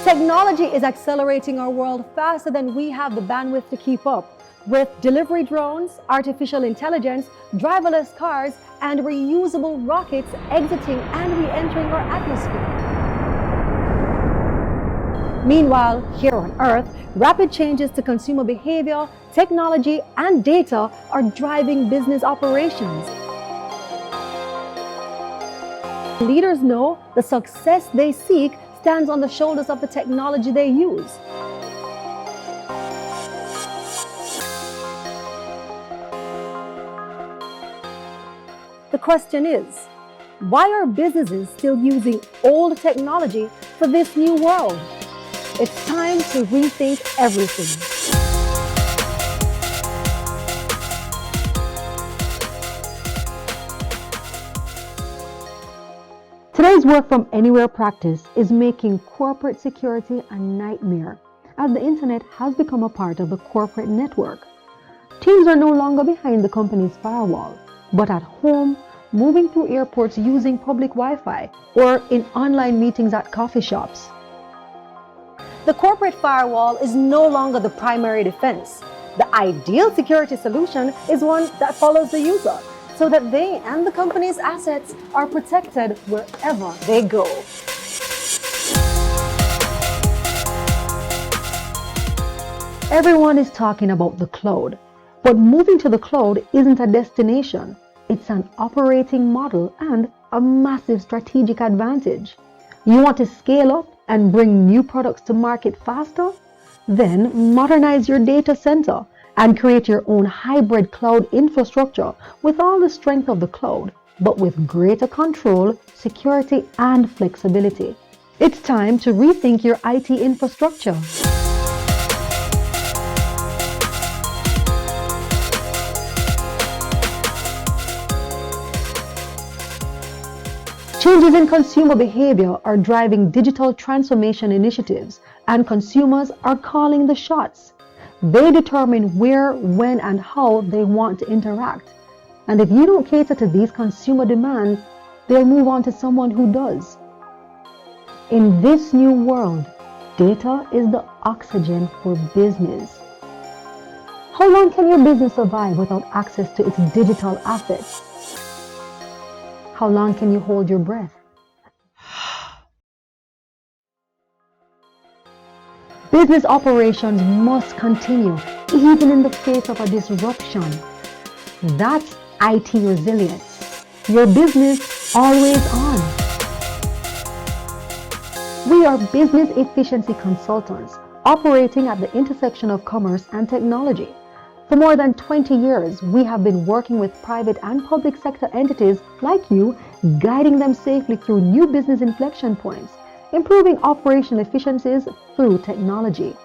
Technology is accelerating our world faster than we have the bandwidth to keep up. With delivery drones, artificial intelligence, driverless cars, and reusable rockets exiting and re-entering our atmosphere. Meanwhile, here on Earth, rapid changes to consumer behavior, technology, and data are driving business operations. Leaders know the success they seek stands on the shoulders of the technology they use. The question is, why are businesses still using old technology for this new world? It's time to rethink everything. Today's work from anywhere practice is making corporate security a nightmare, as the internet has become a part of the corporate network. Teams are no longer behind the company's firewall, but at home, moving through airports using public Wi-Fi, or in online meetings at coffee shops. The corporate firewall is no longer the primary defense. The ideal security solution is one that follows the user, so that they and the company's assets are protected wherever they go. Everyone is talking about the cloud, but moving to the cloud isn't a destination. It's an operating model and a massive strategic advantage. You want to scale up and bring new products to market faster? Then modernize your data center and create your own hybrid cloud infrastructure with all the strength of the cloud, but with greater control, security, and flexibility. It's time to rethink your IT infrastructure. Changes in consumer behavior are driving digital transformation initiatives, and consumers are calling the shots. They determine where, when, and how they want to interact. And if you don't cater to these consumer demands, they'll move on to someone who does. In this new world, data is the oxygen for business. How long can your business survive without access to its digital assets? How long can you hold your breath? Business operations must continue, even in the face of a disruption. That's IT resilience. Your business always on. We are business efficiency consultants operating at the intersection of commerce and technology. For more than 20 years, we have been working with private and public sector entities like you, guiding them safely through new business inflection points, improving operational efficiencies through technology.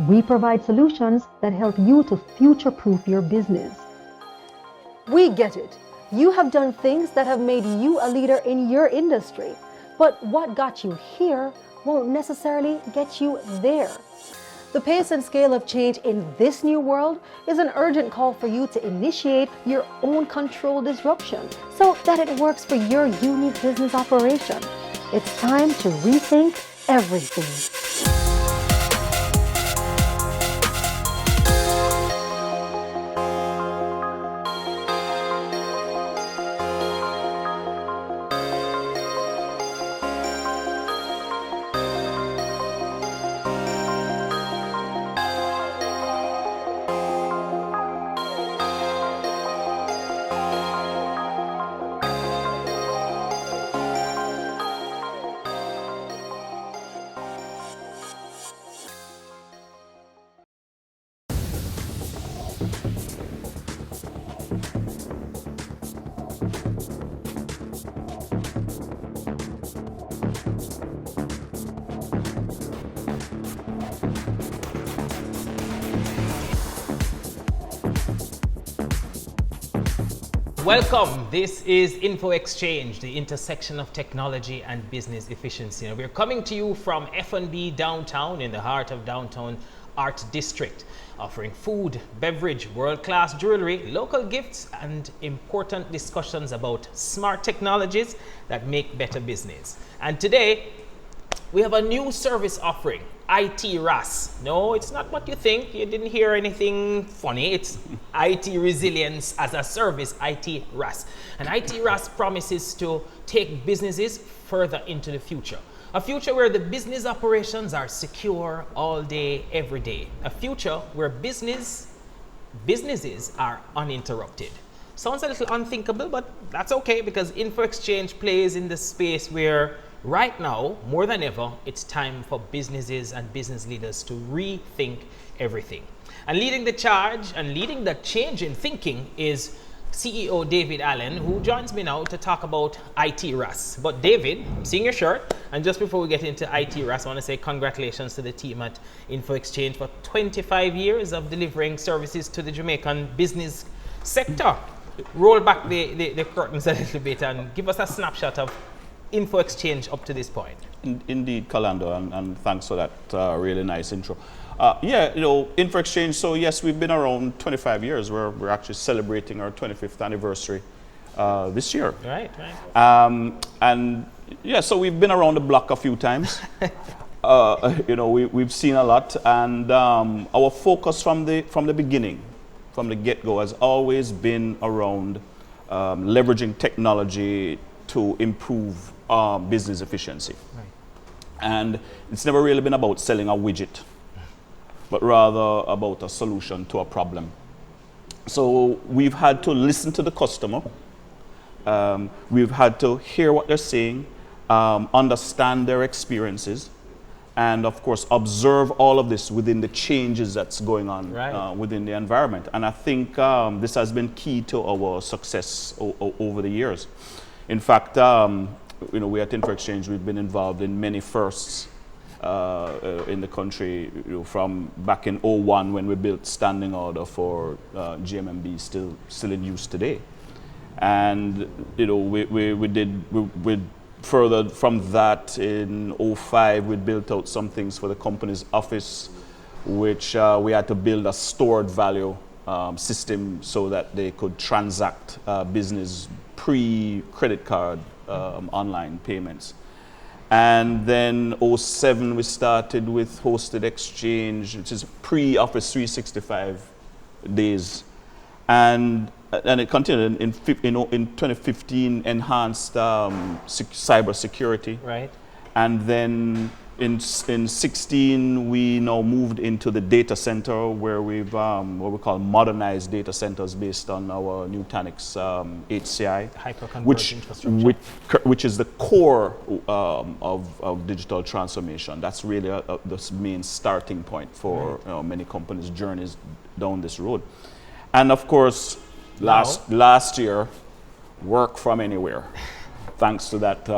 We provide solutions that help you to future-proof your business. We get it. You have done things that have made you a leader in your industry, but what got you here won't necessarily get you there. The pace and scale of change in this new world is an urgent call for you to initiate your own controlled disruption so that it works for your unique business operation. It's time to rethink everything. Welcome. This is Info Exchange, the intersection of technology and business efficiency. And we're coming to you from F&B downtown in the heart of downtown Art District, offering food, beverage, world-class jewelry, local gifts, and important discussions about smart technologies that make better business. And today, we have a new service offering, ITRaaS. No, it's not what you think. You didn't hear anything funny. It's IT resilience as a service, ITRaaS. And ITRaaS promises to take businesses further into the future. A future where the business operations are secure all day, every day. A future where businesses are uninterrupted. Sounds a little unthinkable, but that's okay because Info Exchange plays in the space where right now, more than ever, it's time for businesses and business leaders to rethink everything. And leading the charge and leading the change in thinking is CEO David Allen, who joins me now to talk about ITRaaS. But David, I'm seeing your shirt, and just before we get into ITRaaS, I want to say congratulations to the team at Info Exchange for 25 years of delivering services to the Jamaican business sector. Roll back the curtains a little bit and give us a snapshot of Info Exchange up to this point. Indeed, Kalando, and thanks for that really nice intro. Info Exchange, so yes, we've been around 25 years. We're actually celebrating our 25th anniversary this year. Right. So we've been around the block a few times. We've seen a lot, and our focus from the beginning, from the get-go, has always been around leveraging technology to improve business efficiency. Right. And it's never really been about selling a widget, but rather about a solution to a problem. So we've had to listen to the customer. We've had to hear what they're saying, understand their experiences, and of course observe all of this within the changes that's going on within the environment. And I think this has been key to our success over the years. In fact, we at Info Exchange, we've been involved in many firsts in the country, from back in 2001 when we built standing order for GMMB, still in use today. And we further from that in 2005, we built out some things for the company's office, which we had to build a stored value system so that they could transact business pre-credit card online payments. And then 2007 we started with hosted exchange, which is pre-Office 365 days, and it continued in 2015, enhanced cyber security. Right. And then in 2016 we now moved into the data center, where we've what we call modernized data centers based on our Nutanix HCI, hyperconverged infrastructure, which is the core of digital transformation. That's really the main starting point for many companies' journeys down this road. And of course, last year, work from anywhere, thanks to that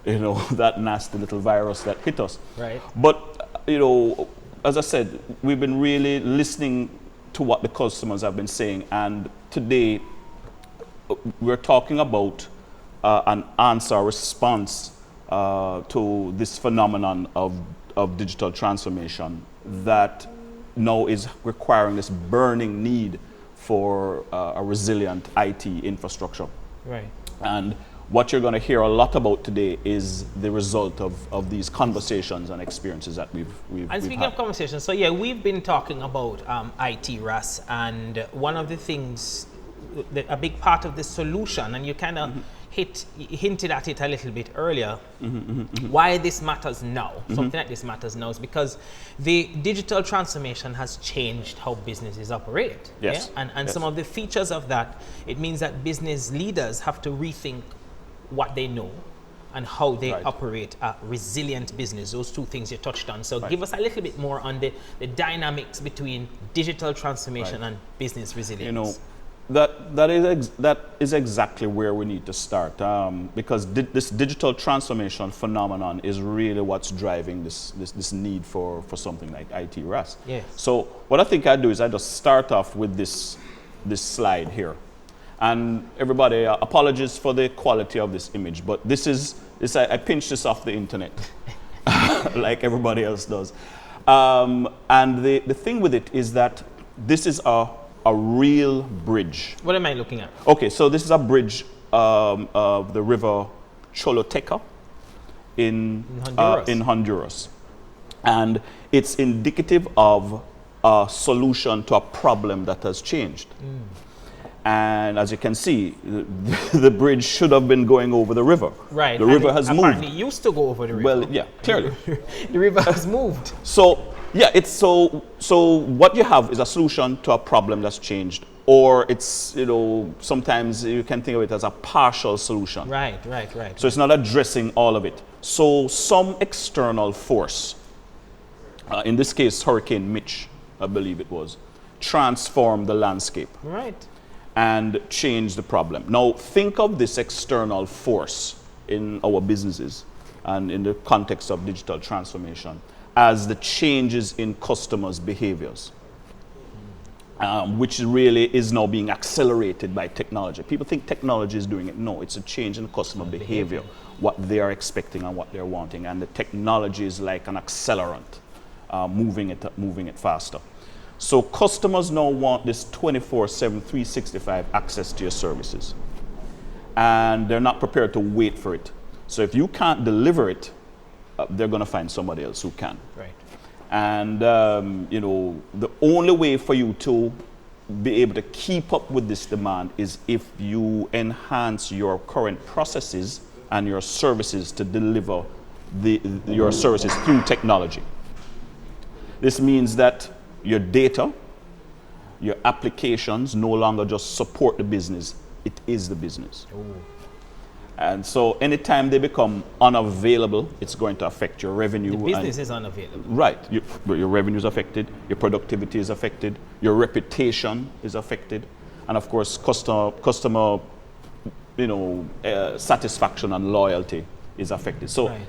that nasty little virus that hit us. Right. But, as I said, we've been really listening to what the customers have been saying. And today, we're talking about an answer, a response to this phenomenon of digital transformation that now is requiring this burning need for a resilient IT infrastructure. Right. And what you're going to hear a lot about today is the result of these conversations and experiences that we've And speaking had. of conversations, so yeah, we've been talking about ITRaaS, and one of the things, a big part of the solution, and you kind of hinted at it a little bit earlier, why this matters now, something like this matters now, is because the digital transformation has changed how businesses operate. Yes. Yeah? And Yes. some of the features of that, it means that business leaders have to rethink what they know and how they operate a resilient business. Those two things you touched on. So give us a little bit more on the dynamics between digital transformation and business resilience. That is exactly where we need to start, because this digital transformation phenomenon is really what's driving this need for something like ITRaaS. Yes. So what I think I do is I just start off with this slide here. And everybody, apologies for the quality of this image, but I pinched this off the internet, like everybody else does. And the thing with it is that this is a real bridge. What am I looking at? Okay, so this is a bridge of the river Choluteca in Honduras. And it's indicative of a solution to a problem that has changed. And as you can see, the bridge should have been going over the river. Right. The river has apparently moved. It used to go over the river. Well, yeah, clearly. The river has moved. So, yeah, it's so what you have is a solution to a problem that's changed, or it's, sometimes you can think of it as a partial solution. Right. So it's not addressing all of it. So some external force, in this case, Hurricane Mitch, I believe it was, transformed the landscape. Right. And change the problem. Now, think of this external force in our businesses and in the context of digital transformation as the changes in customers' behaviors, which really is now being accelerated by technology. People think technology is doing it. No, it's a change in customer behavior, what they are expecting and what they're wanting. And the technology is like an accelerant, moving it faster. So customers now want this 24/7, 365 access to your services. And they're not prepared to wait for it. So if you can't deliver it, they're going to find somebody else who can. Right. And, the only way for you to be able to keep up with this demand is if you enhance your current processes and your services to deliver your services through technology. This means that your data, your applications no longer just support the business, it is the business. Ooh. And so anytime they become unavailable, it's going to affect your revenue. The business is unavailable. Right. Your revenue is affected, your productivity is affected, your reputation is affected, and of course customer satisfaction and loyalty is affected. So right.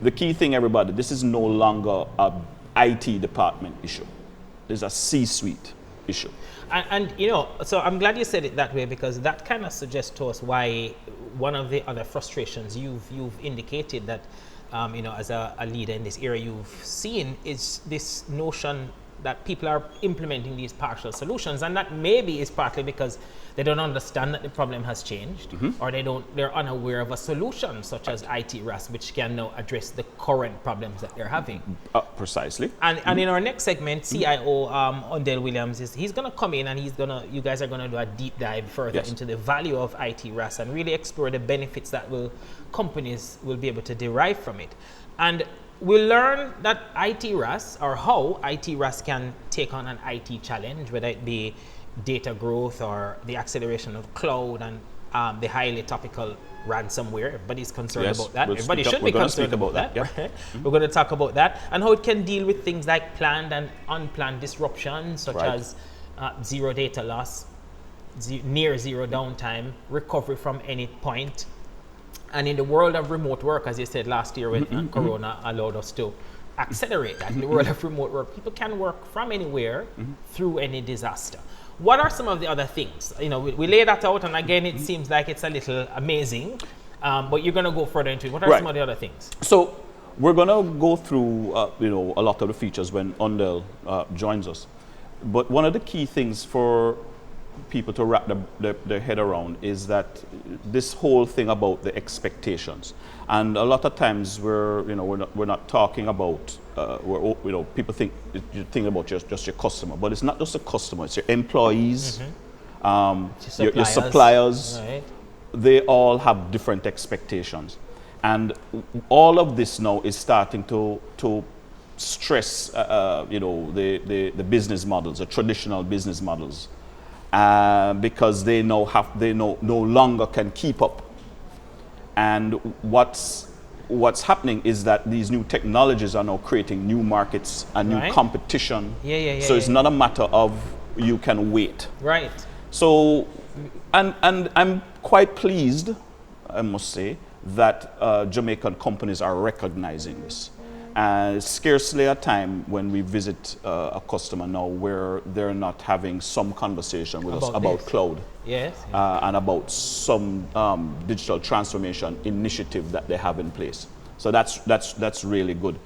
The key thing, everybody, this is no longer a IT department issue. There's a C-suite issue. And so I'm glad you said it that way, because that kind of suggests to us why one of the other frustrations you've indicated that as a leader in this area you've seen is this notion that people are implementing these partial solutions, and that maybe is partly because they don't understand that the problem has changed, or they're unaware of a solution such as ITRaaS, which can now address the current problems that they're having. Precisely. And in our next segment, CIO Undel Williams he's going to come in and you guys are going to do a deep dive further into the value of ITRaaS and really explore the benefits that companies will be able to derive from it. And we'll learn that ITRaaS, or how ITRaaS can take on an IT challenge, whether it be data growth or the acceleration of cloud and the highly topical ransomware. Everybody's concerned about that. Everybody should be concerned about that. Yep. Right? We're going to talk about that and how it can deal with things like planned and unplanned disruptions, such as zero data loss, near zero downtime, recovery from any point. And in the world of remote work, as you said last year when Corona allowed us to accelerate that, in the world of remote work, people can work from anywhere through any disaster. What are some of the other things? We lay that out, and again, it seems like it's a little amazing, but you're going to go further into it. What are some of the other things? So we're going to go through, a lot of the features when Undel joins us. But one of the key things for people to wrap their head around is that this whole thing about the expectations, and a lot of times we're not talking about people think you think about just your customer, but it's not just a customer, it's your employees, your suppliers. Right. They all have different expectations, and all of this now is starting to stress the business models, the traditional business models. Because they no longer can keep up. And what's happening is that these new technologies are now creating new markets and new competition. So it's not a matter of you can wait. Right. So, and I'm quite pleased, I must say, that Jamaican companies are recognizing this. Scarcely a time when we visit a customer now where they're not having some conversation with us about cloud. Yes. And about some digital transformation initiative that they have in place. So that's really good.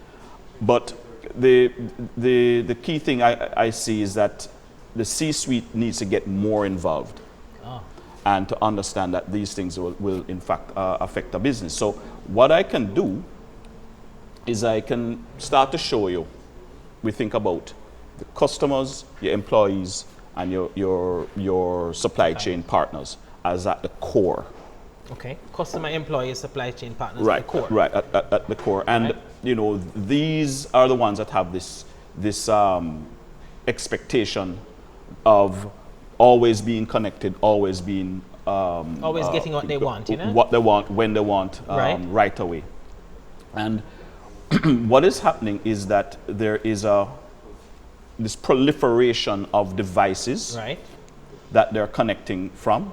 But the key thing I see is that the C-suite needs to get more involved and to understand that these things will in fact affect the business. So what I can do is I can start to show you. We think about the customers, your employees, and your supply chain partners as at the core. Okay, customer, employees, supply chain partners Right, at the core. right, at the core. And you know, these are the ones that have this expectation of always being connected, always being always getting what they want, you know? What they want, when they want, right away. And what is happening is that there is this proliferation of devices that they're connecting from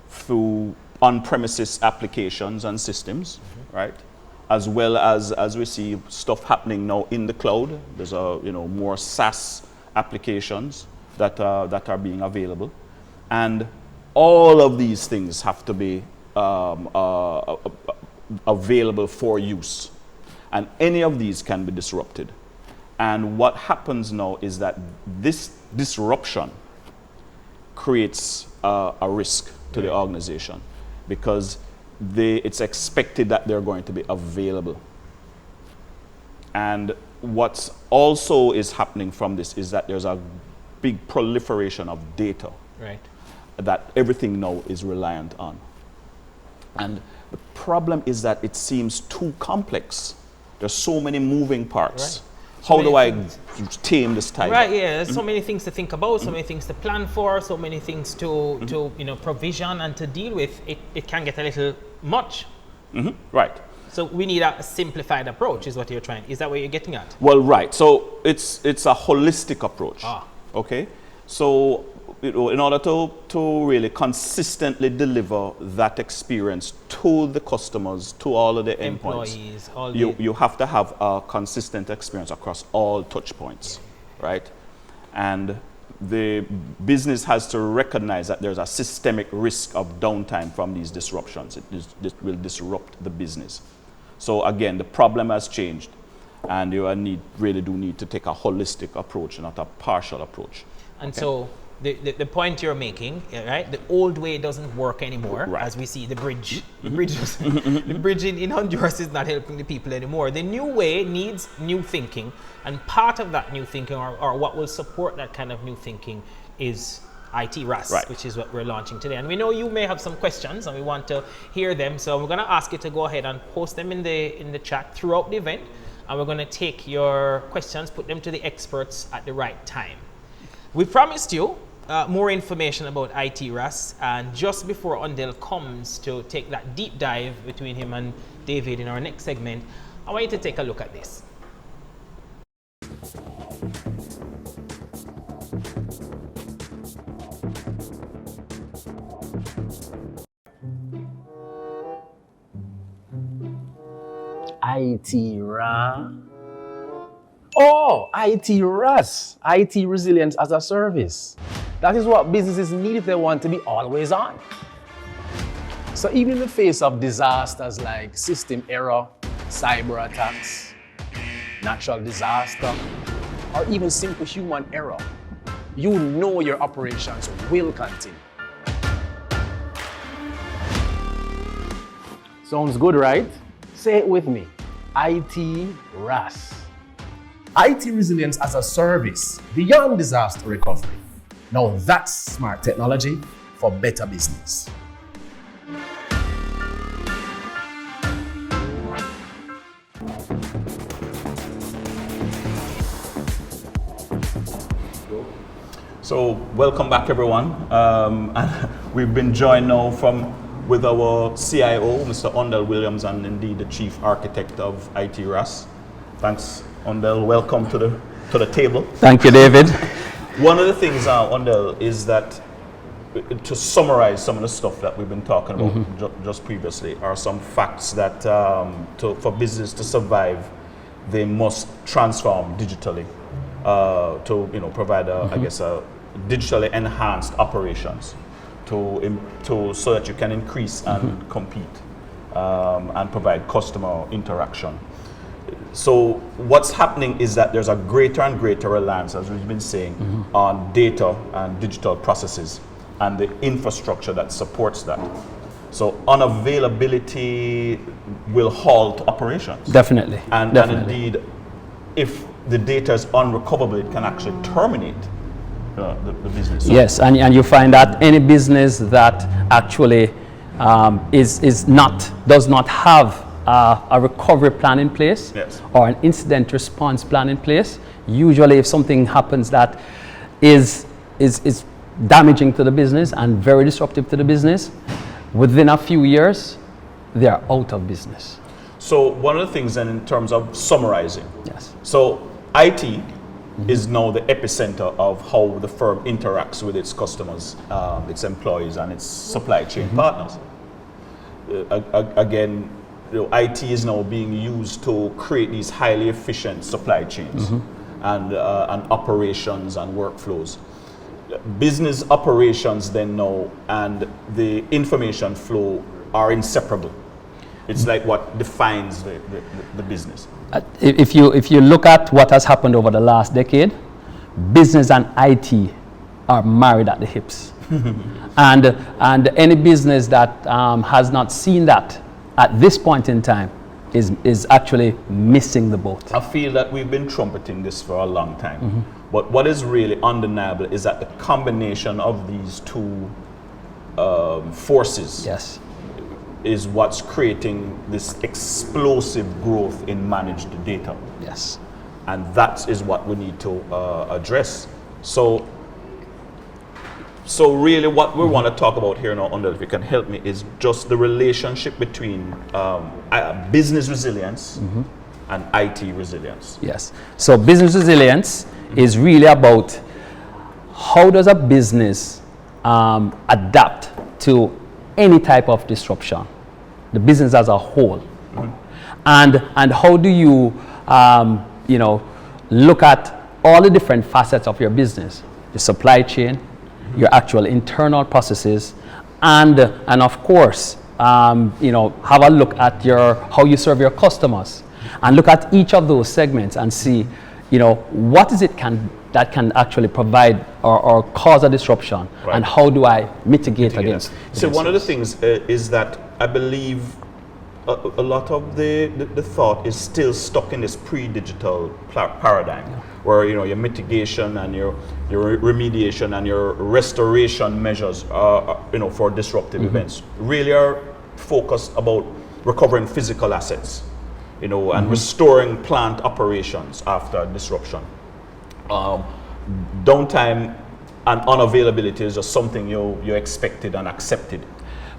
through on-premises applications and systems, right? As well as we see stuff happening now in the cloud. There's more SaaS applications that are being available, and all of these things have to be available for use, and any of these can be disrupted. And what happens now is that this disruption creates a risk to the organization, because it's expected that they're going to be available. And what's also is happening from this is that there's a big proliferation of data that everything now is reliant on. And the problem is that it seems too complex. There's so many moving parts. How do I tame this tiger? Right, yeah, there's so many things to think about, so many things to plan for, so many things to provision and to deal with. It can get a little much. Right. So we need a simplified approach, is what you're trying. Is that what you're getting at? Well, right. So it's a holistic approach. Okay. So in order to really consistently deliver that experience to the customers, to all of the employees, endpoints, you have to have a consistent experience across all touch points, right? And the business has to recognize that there's a systemic risk of downtime from these disruptions. It will disrupt the business. So again, the problem has changed, and you really do need to take a holistic approach, not a partial approach. And so the point you're making, right? The old way doesn't work anymore, as we see the bridge. The bridge in Honduras is not helping the people anymore. The new way needs new thinking, and part of that new thinking, or what will support that kind of new thinking, is ITRaaS, which is what we're launching today. And we know you may have some questions, and we want to hear them. So we're going to ask you to go ahead and post them in the chat throughout the event, and we're going to take your questions, put them to the experts at the right time. We promised you more information about ITRaaS, and just before Undel comes to take that deep dive between him and David in our next segment, I want you to take a look at this. ITRaaS. Oh, ITRaaS, IT Resilience as a Service. That is what businesses need if they want to be always on. So even in the face of disasters like system error, cyber attacks, natural disaster, or even simple human error, you know your operations will continue. Sounds good, right? Say it with me. ITRaaS. IT Resilience as a Service beyond disaster recovery. Now that's smart technology for better business. So welcome back, everyone. And we've been joined now with our CIO, Mr. Undel Williams, and indeed the Chief Architect of ITRaaS. Thanks, Undel. Welcome to the table. Thank you, David. One of the things, Undel, is that to summarize some of the stuff that we've been talking about just previously are some facts that for business to survive, they must transform digitally to provide I guess a digitally enhanced operations so that you can increase and compete and provide customer interaction. So what's happening is that there's a greater and greater reliance, as we've been saying, on data and digital processes and the infrastructure that supports that. So unavailability will halt operations. Definitely. And indeed, if the data is unrecoverable, it can actually terminate the business. So yes, and you find that any business that actually does not have a recovery plan in place, yes, or an incident response plan in place, usually if something happens that is damaging to the business and very disruptive to the business, within a few years, they are out of business. So one of the things then in terms of summarizing, yes. So IT is now the epicenter of how the firm interacts with its customers, its employees, and its supply chain partners. Again, IT is now being used to create these highly efficient supply chains and operations and workflows. Business operations then now and the information flow are inseparable. It's like what defines the business. If you look at what has happened over the last decade, business and IT are married at the hips. and any business that has not seen that at this point in time is actually missing the boat. I feel that we've been trumpeting this for a long time. But what is really undeniable is that the combination of these two forces, yes, is what's creating this explosive growth in managed data. yes. And that is what we need to address. So really what we want to talk about here now, Undel, if you can help me, is just the relationship between business resilience and IT resilience. Yes. So business resilience is really about how does a business adapt to any type of disruption, the business as a whole, and how do you look at all the different facets of your business, the supply chain, your actual internal processes, and of course, have a look at how you serve your customers, and look at each of those segments and see, what is it that can actually provide or cause a disruption, right, and how do I mitigate against. So one of the things is that I believe a lot of the thought is still stuck in this pre-digital paradigm, where your mitigation and your remediation and your restoration measures for disruptive events really are focused about recovering physical assets, and restoring plant operations after disruption. Downtime and unavailability is just something you expected and accepted.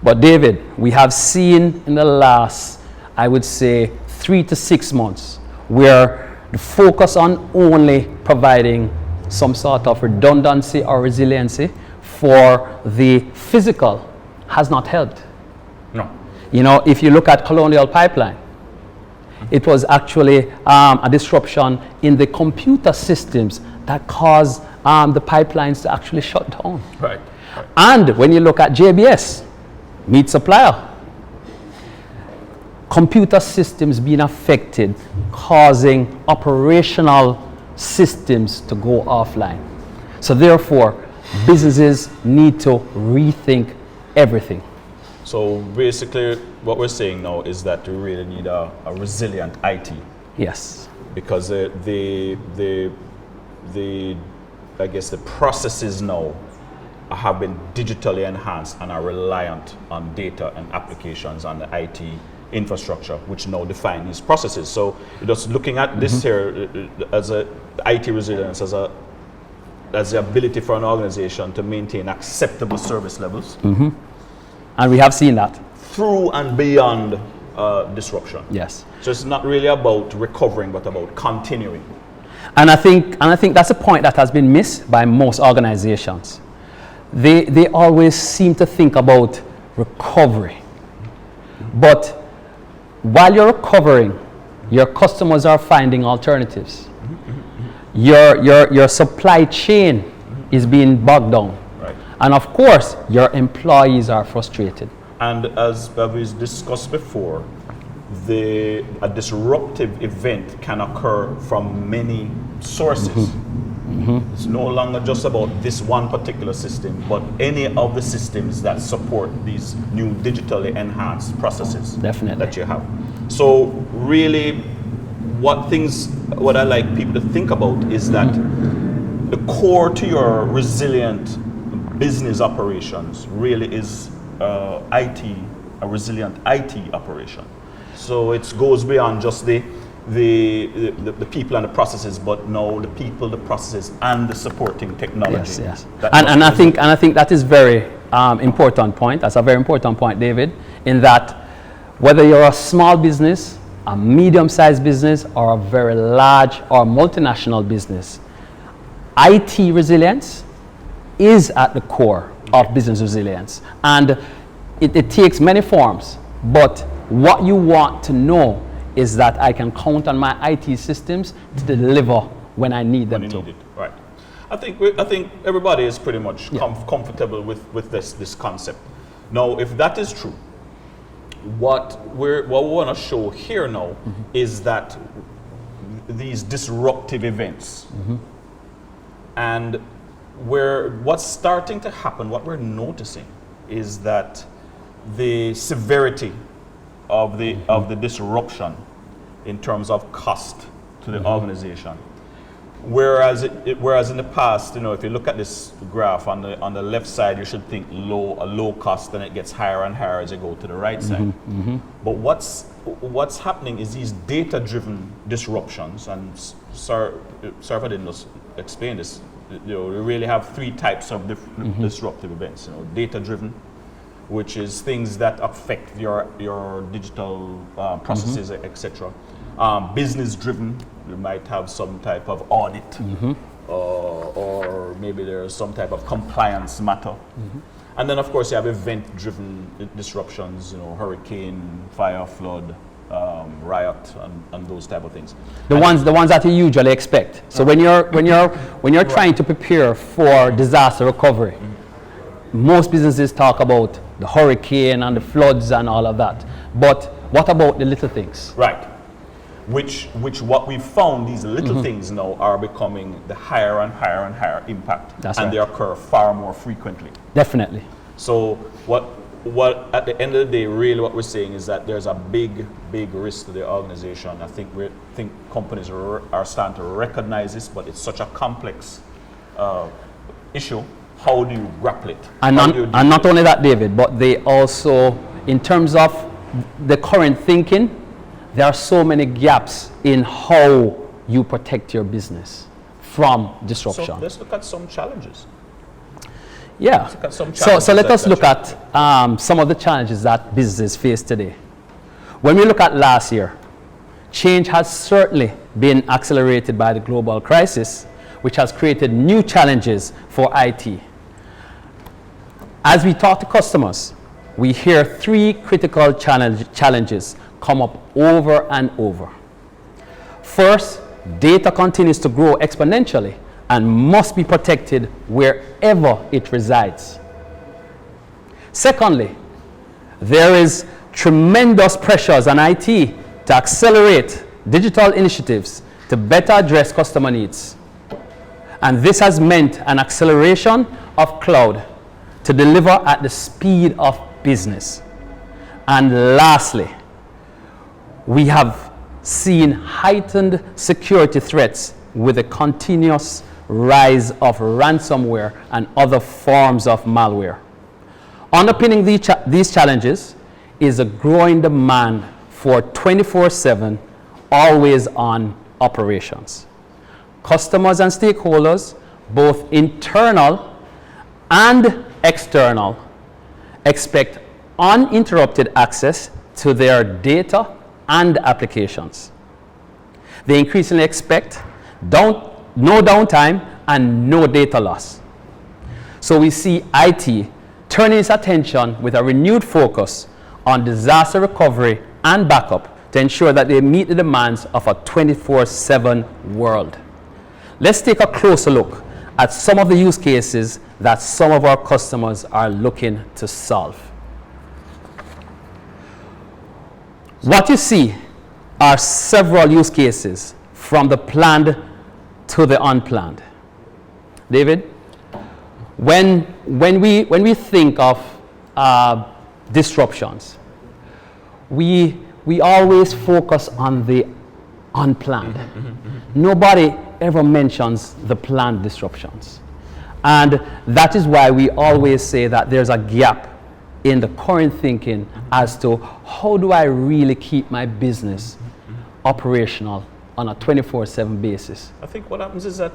But David, we have seen in the last, I would say, 3 to 6 months, where the focus on only providing some sort of redundancy or resiliency for the physical has not helped. No. If you look at Colonial Pipeline, it was actually a disruption in the computer systems that caused the pipelines to actually shut down. Right. And when you look at JBS, meat supplier, computer systems being affected, causing operational systems to go offline. So therefore, businesses need to rethink everything. So basically, what we're saying now is that we really need a resilient IT. Yes. Because the I guess the processes now have been digitally enhanced and are reliant on data and applications and the IT infrastructure, which now define these processes. So just looking at this here as a IT resilience as the ability for an organization to maintain acceptable service levels. And we have seen that. Through and beyond disruption. Yes. So it's not really about recovering, but about continuing. And I think that's a point that has been missed by most organizations. They always seem to think about recovery. But while you're recovering, your customers are finding alternatives. Your supply chain is being bogged down. Right. And of course, your employees are frustrated. And as we've discussed before, a disruptive event can occur from many sources. It's no longer just about this one particular system, but any of the systems that support these new digitally enhanced processes that you have. So really, what I like people to think about is that the core to your resilient business operations really is a resilient IT operation. So it goes beyond just the people and the processes, but now the people, the processes, and the supporting technology. Yes. And I think that is very important point. That's a very important point, David, in that whether you're a small business, a medium-sized business, or a very large or multinational business, IT resilience is at the core of business resilience. And it takes many forms, but what you want to know is that I can count on my IT systems to deliver when I need them to. Right. I think everybody is pretty much comfortable with this concept. Now, if that is true, what we want to show here now is that these disruptive events and what's starting to happen, what we're noticing is that the severity of the disruption in terms of cost to the organization. Whereas in the past, if you look at this graph on the left side, you should think a low cost, and it gets higher and higher as you go to the right side. But what's happening is these data-driven disruptions, and sorry if I didn't just explain this. We really have three types of disruptive events. Data-driven, which is things that affect your digital processes, etc. Business-driven, you might have some type of audit, or maybe there's some type of compliance matter. And then, of course, you have event-driven disruptions, hurricane, fire, flood, riot, and those type of things. The ones that you usually expect. So when you're trying to prepare for disaster recovery, most businesses talk about the hurricane and the floods and all of that. But what about the little things? Right. Which what we've found, these little things now are becoming the higher and higher and higher impact. That's and right. They occur far more frequently. Definitely. So what at the end of the day, really what we're saying is that there's a big risk to the organization. I think companies are starting to recognize this, but it's such a complex issue. How do you grapple it? And not only that, David, but they also, in terms of the current thinking, there are so many gaps in how you protect your business from disruption. So let's look at some challenges. Yeah. So let us look at some of the challenges that businesses face today. When we look at last year, change has certainly been accelerated by the global crisis, which has created new challenges for IT. As we talk to customers, we hear three critical challenges come up over and over. First, data continues to grow exponentially and must be protected wherever it resides. Secondly, there is tremendous pressures on IT to accelerate digital initiatives to better address customer needs. And this has meant an acceleration of cloud to deliver at the speed of business. And lastly, we have seen heightened security threats with the continuous rise of ransomware and other forms of malware. Underpinning these challenges is a growing demand for 24/7, always-on operations. Customers and stakeholders, both internal and external, expect uninterrupted access to their data and applications. They increasingly expect no downtime and no data loss. So we see IT turning its attention with a renewed focus on disaster recovery and backup to ensure that they meet the demands of a 24/7 world. Let's take a closer look at some of the use cases that some of our customers are looking to solve. What you see are several use cases from the planned to the unplanned. David, when we think of disruptions, we always focus on the unplanned. Nobody ever mentions the planned disruptions. And that is why we always say that there's a gap in the current thinking as to how do I really keep my business operational on a 24/7 basis. I think what happens is that,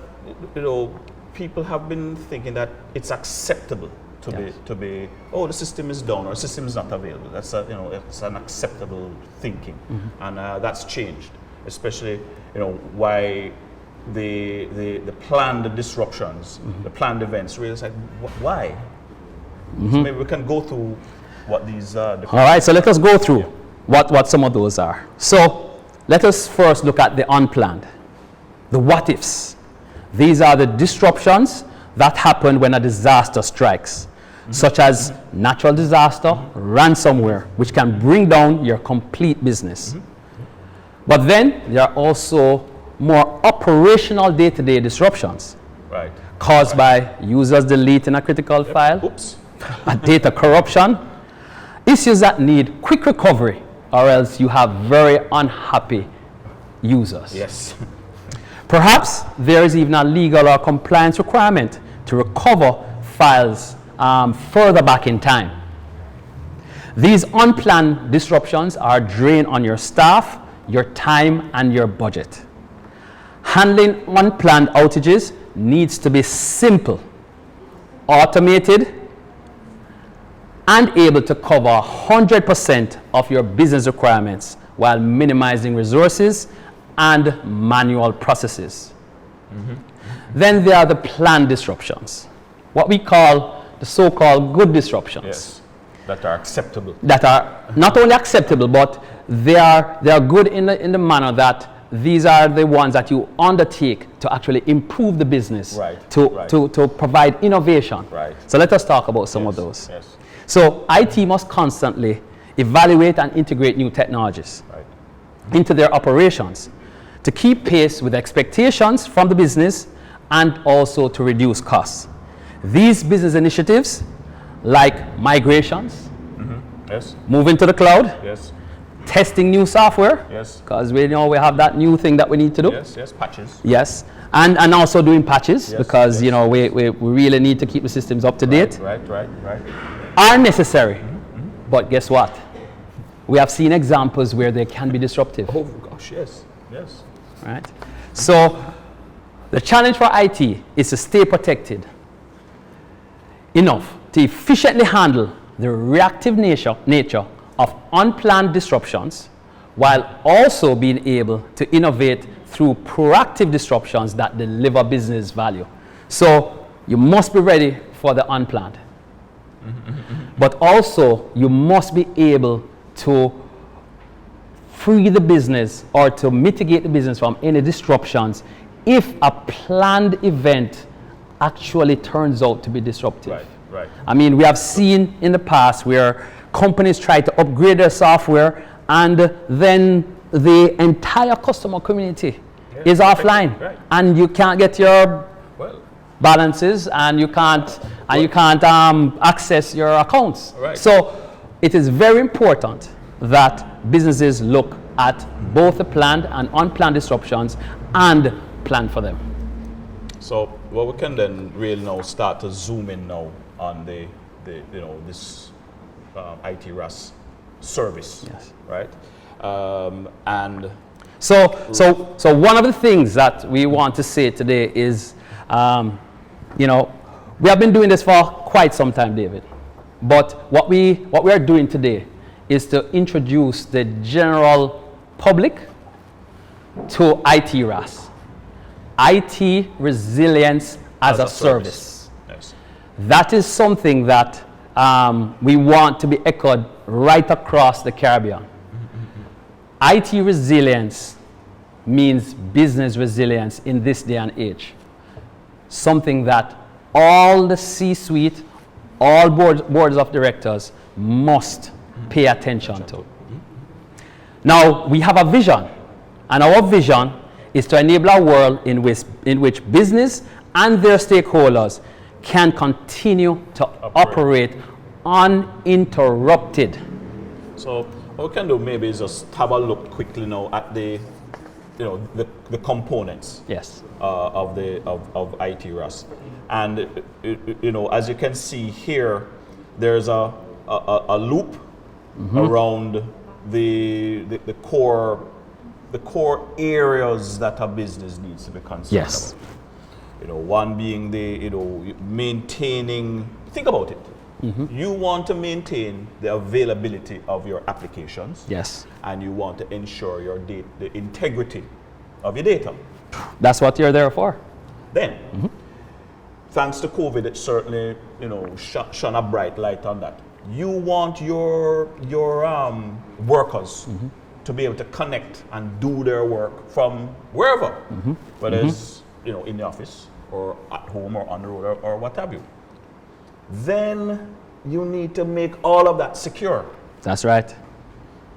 people have been thinking that it's acceptable to be, oh, the system is down or the system is not available. That's it's an acceptable thinking, and that's changed, especially why the planned disruptions, the planned events. Really, it's like why? So maybe we can go through what these are. All right, so let us go through what some of those are. So let us first look at the unplanned, the what ifs. These are the disruptions that happen when a disaster strikes, such as natural disaster, ransomware, which can bring down your complete business. But then there are also more operational day-to-day disruptions caused by users deleting a critical file, a data corruption, issues that need quick recovery, or else you have very unhappy users. Yes. Perhaps there is even a legal or compliance requirement to recover files further back in time. These unplanned disruptions are a drain on your staff, your time, and your budget. Handling unplanned outages needs to be simple, automated, and able to cover 100% of your business requirements while minimizing resources and manual processes. Then there are the planned disruptions, what we call the so-called good disruptions. Yes, that are acceptable. That are not only acceptable, but they are good in the manner that these are the ones that you undertake to actually improve the business, to provide innovation. So let us talk about some of those. Yes. So IT must constantly evaluate and integrate new technologies into their operations to keep pace with expectations from the business and also to reduce costs. These business initiatives like migrations, moving to the cloud, testing new software, because we know we have that new thing that we need to do. Patches. Yes, and also doing patches because we really need to keep the systems up to date. Are necessary, but guess what? We have seen examples where they can be disruptive. Oh gosh, yes. Right. So the challenge for IT is to stay protected enough to efficiently handle the reactive nature of unplanned disruptions, while also being able to innovate through proactive disruptions that deliver business value. So you must be ready for the unplanned. But also you must be able to free the business or to mitigate the business from any disruptions if a planned event actually turns out to be disruptive. I mean, we have seen in the past where companies try to upgrade their software and then the entire customer community is offline and you can't get your balances and you can't access your accounts. So it is very important that businesses look at both the planned and unplanned disruptions and plan for them. So what we can then really now start to zoom in now on this ITRaaS service, right? And so one of the things that we want to say today is, we have been doing this for quite some time, David. But what we are doing today is to introduce the general public to ITRaaS, IT resilience as a service. That is something that we want to be echoed right across the Caribbean. IT resilience means business resilience in this day and age. Something that all the C-suite, all boards of directors must pay attention to. Now, we have a vision, and our vision is to enable a world in which business and their stakeholders can continue to operate uninterrupted. So what we can do maybe is just have a look quickly now at the components Yes. of ITRaaS. And as you can see here, there's a loop around the core areas that a business needs to be concerned Yes. about. One being the maintaining. Think about it. You want to maintain the availability of your applications. Yes. And you want to ensure the integrity of your data. That's what you're there for. Then, thanks to COVID, it certainly shone a bright light on that. You want your workers to be able to connect and do their work from wherever, whether it's in the office or at home or on the road or what have you. Then you need to make all of that secure. That's right.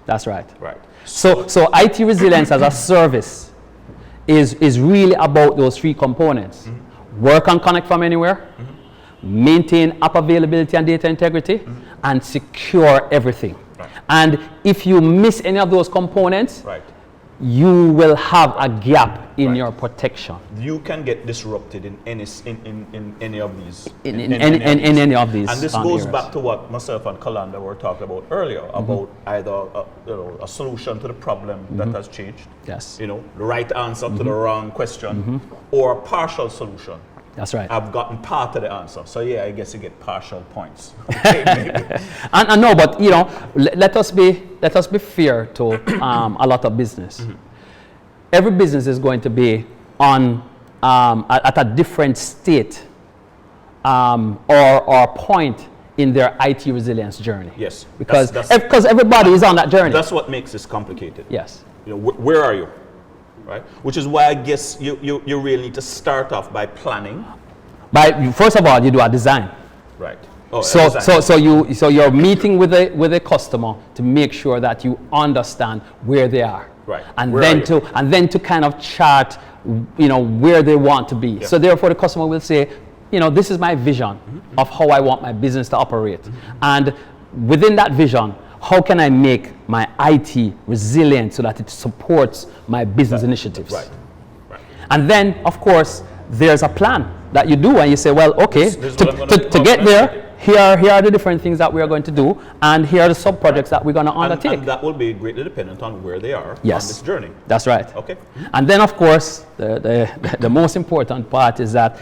That's right. Right. So IT resilience as a service is really about those three components. Work and connect from anywhere, maintain app availability and data integrity, and secure everything. Right. And if you miss any of those components, Right. you will have a gap in Right. your protection. You can get disrupted in any of these. In any of these And this goes areas. back to what myself and Kalanda were talking about earlier about either a solution to the problem that has changed. Yes. The right answer to the wrong question, or a partial solution. That's right. I've gotten part of the answer, so yeah, I guess you get partial points. And no, but let us be fair to a lot of business. Every business is going to be on at a different state or point in their IT resilience journey. Yes, because that's everybody is on that journey. That's what makes this complicated. Yes. Where are you? Right? Which is why I guess you really need to start off by planning. First of all, you do a design. Right. Oh, So you're meeting with a customer to make sure that you understand where they are. Right. And Where then are you? to kind of chart where they want to be. Yeah. So therefore the customer will say, this is my vision of how I want my business to operate. And within that vision, how can I make my IT resilient so that it supports my business initiatives? Right. Right. And then, of course, there's a plan that you do, and you say, well, okay, This is what I'm gonna to get there, here are the different things that we are going to do, and here are the sub-projects that we're going to undertake. And that will be greatly dependent on where they are on this journey. That's right. Okay. And then, of course, the most important part is that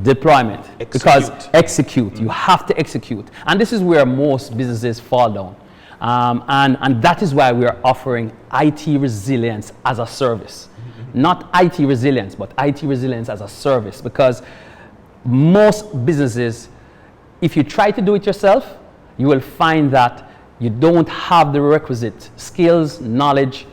deployment. Because execute. You have to execute. And this is where most businesses fall down. And that is why we are offering IT resilience as a service. Not IT resilience, but IT resilience as a service. Because most businesses, if you try to do it yourself, you will find that you don't have the requisite skills, knowledge.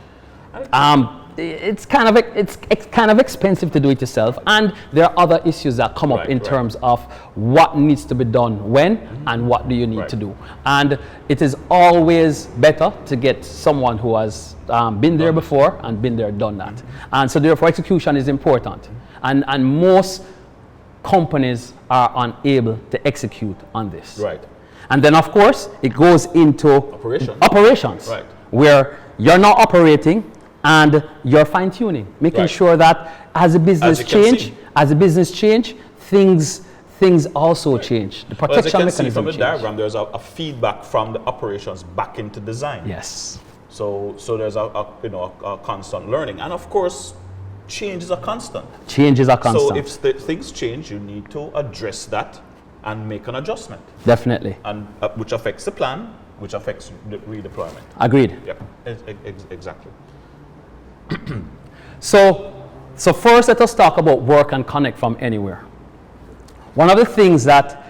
It's kind of expensive to do it yourself, and there are other issues that come up in terms of what needs to be done when and what do you need to do. And it is always better to get someone who has been there before and been there, done that. And so therefore execution is important, and most companies are unable to execute on this. Right. And then of course it goes into operations, right, where you're now operating and you're fine-tuning, making sure that as a business change, things also change. The protection mechanism change. From the diagram, there's a feedback from the operations back into design. Yes. So there's a constant learning, and of course, change is a constant. Change is a constant. So if things change, you need to address that and make an adjustment. Definitely. And which affects the plan, which affects the redeployment. Agreed. Yeah, exactly. So first let us talk about work and connect from anywhere. One of the things that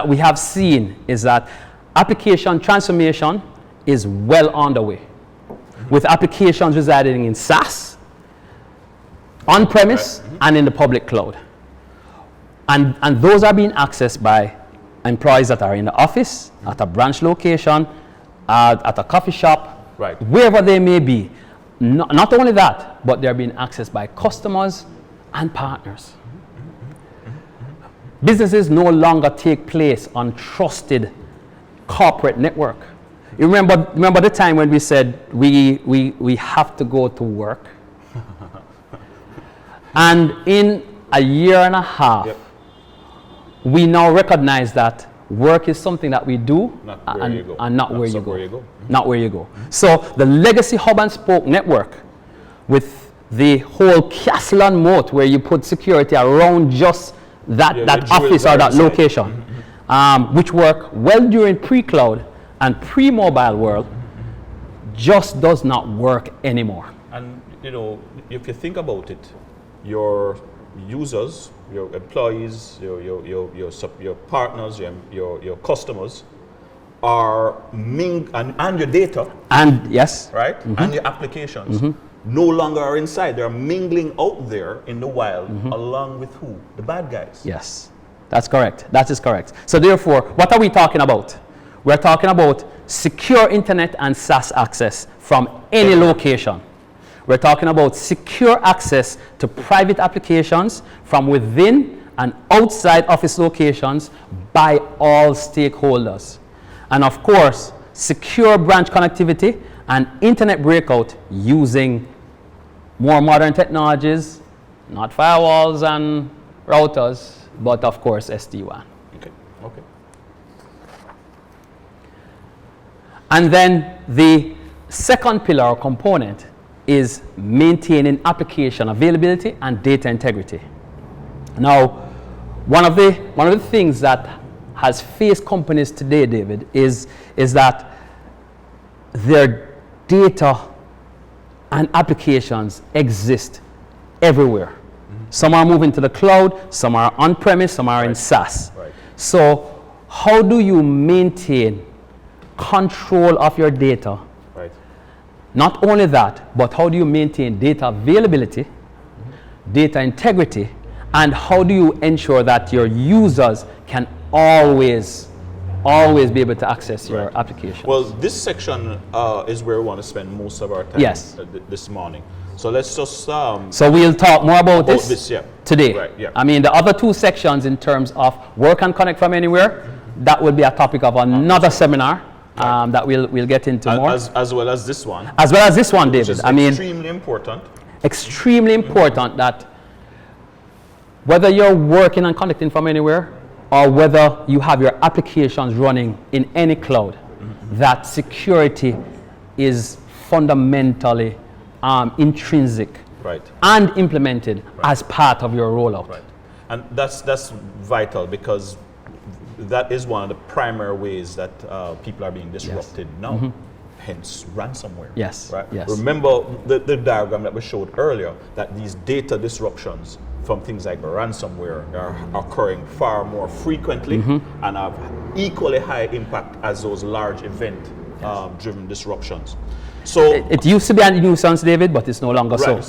we have seen is that application transformation is well underway. with applications residing in SaaS, on-premise, and in the public cloud. And those are being accessed by employees that are in the office, at a branch location, at a coffee shop, wherever they may be. Not only that, but they're being accessed by customers and partners. Businesses no longer take place on trusted corporate network. You remember the time when we said we have to go to work? And in a year and a half, we now recognize that work is something that we do and not where you go. Not where you go. So the legacy hub and spoke network with the whole castle and moat where you put security around just that office or that location, which work well during pre-cloud and pre-mobile world, just does not work anymore. And you know, if you think about it, your users, your employees, your partners, your customers are and your data, and yes, right, and your applications no longer are inside. They're mingling out there in the wild, along with who? The bad guys. Yes, that's correct. That is correct. So therefore, what are we talking about? We're talking about secure internet and SaaS access from any location. We're talking about secure access to private applications from within and outside office locations by all stakeholders. And of course, secure branch connectivity and internet breakout using more modern technologies, not firewalls and routers, but of course SD-WAN. Okay. And then the second pillar or component is maintaining application availability and data integrity. Now, one of the things that has faced companies today, David, is that their data and applications exist everywhere. Some are moving to the cloud, some are on-premise, some are in SaaS. So how do you maintain control of your data? Not only that, but how do you maintain data availability, data integrity, and how do you ensure that your users can always be able to access your application? Well, this section is where we want to spend most of our time this morning. So let's just... so we'll talk more about this today. Right, yeah. I mean, the other two sections in terms of work and connect from anywhere, that will be a topic of another seminar. That we'll get into more. As well as this one. As well as this one, David. I mean, extremely important. Extremely important that whether you're working and connecting from anywhere or whether you have your applications running in any cloud, that security is fundamentally intrinsic and implemented as part of your rollout. And that's vital because that is one of the primary ways that people are being disrupted now. Hence ransomware. Remember the diagram that we showed earlier, that these data disruptions from things like ransomware are occurring far more frequently and have equally high impact as those large event driven disruptions. So it used to be a nuisance, David, but it's no longer so.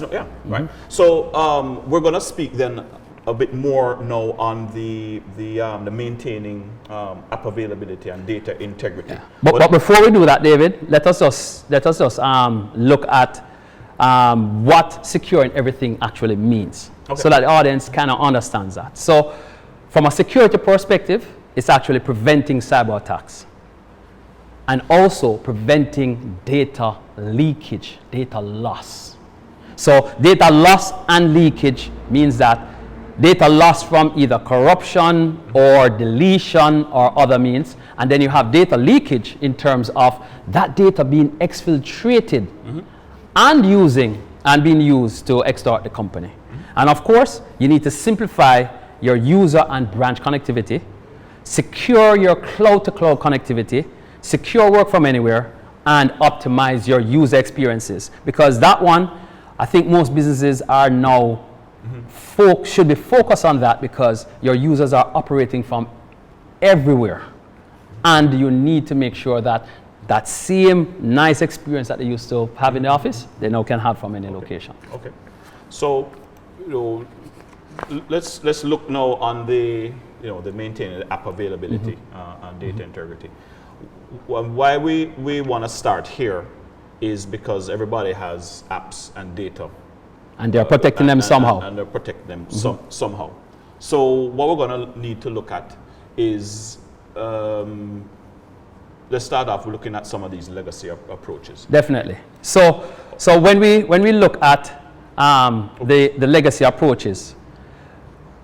So we're going to speak then a bit more now on the maintaining app availability and data integrity. But before we do that, David, let us just look at what securing everything actually means, so that the audience kind of understands that. So, from a security perspective, it's actually preventing cyber attacks, and also preventing data leakage, data loss. So, data loss and leakage means that data loss from either corruption or deletion or other means, and then you have data leakage in terms of that data being exfiltrated and being used to extort the company. And of course, you need to simplify your user and branch connectivity, secure your cloud-to-cloud connectivity, secure work from anywhere, and optimize your user experiences. Because that one, I think most businesses are now should be focused on that, because your users are operating from everywhere, and you need to make sure that that same nice experience that they used to have in the office, they now can have from any location. Okay. So, let's look now on the the maintaining the app availability and data integrity. Why we want to start here is because everybody has apps and data. And they're protecting them somehow. And they're protecting them somehow. So what we're going to need to look at is, let's start off with looking at some of these legacy approaches. Definitely. So when we look at the legacy approaches,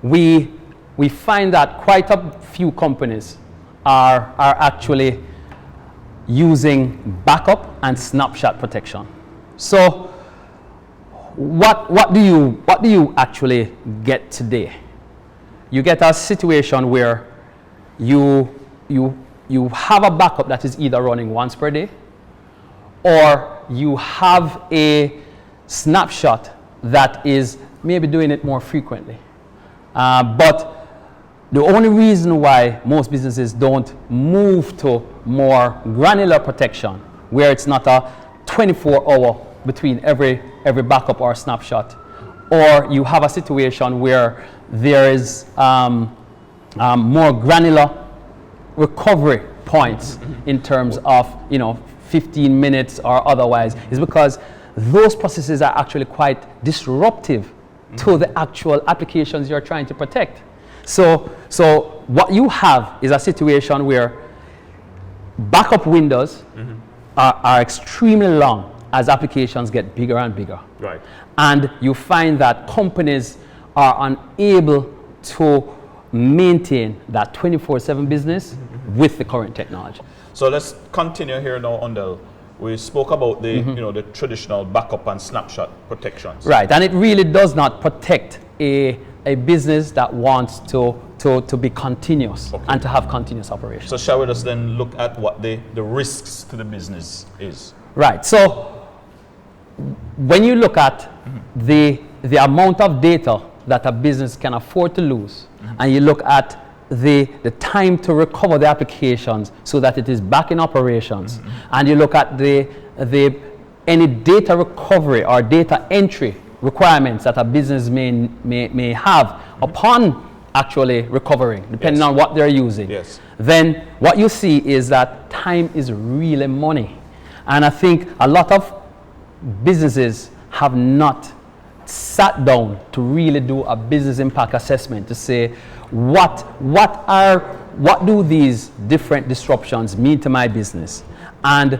we find that quite a few companies are actually using backup and snapshot protection. So what do you actually get today? You get a situation where you have a backup that is either running once per day, or you have a snapshot that is maybe doing it more frequently. But the only reason why most businesses don't move to more granular protection, where it's not a 24-hour between every backup or snapshot, or you have a situation where there is more granular recovery points in terms of 15 minutes or otherwise, is because those processes are actually quite disruptive to the actual applications you're trying to protect. So what you have is a situation where backup windows are extremely long as applications get bigger and bigger. Right. And you find that companies are unable to maintain that 24/7 business with the current technology. So let's continue here now, Undel. We spoke about the the traditional backup and snapshot protections. Right, and it really does not protect a business that wants to be continuous and to have continuous operations. So shall we just then look at what the risks to the business is? Right, so when you look at the amount of data that a business can afford to lose, and you look at the time to recover the applications so that it is back in operations, and you look at any data recovery or data entry requirements that a business may have upon actually recovering, depending on what they're using, then what you see is that time is really money. And I think a lot of businesses have not sat down to really do a business impact assessment to say, what do these different disruptions mean to my business, and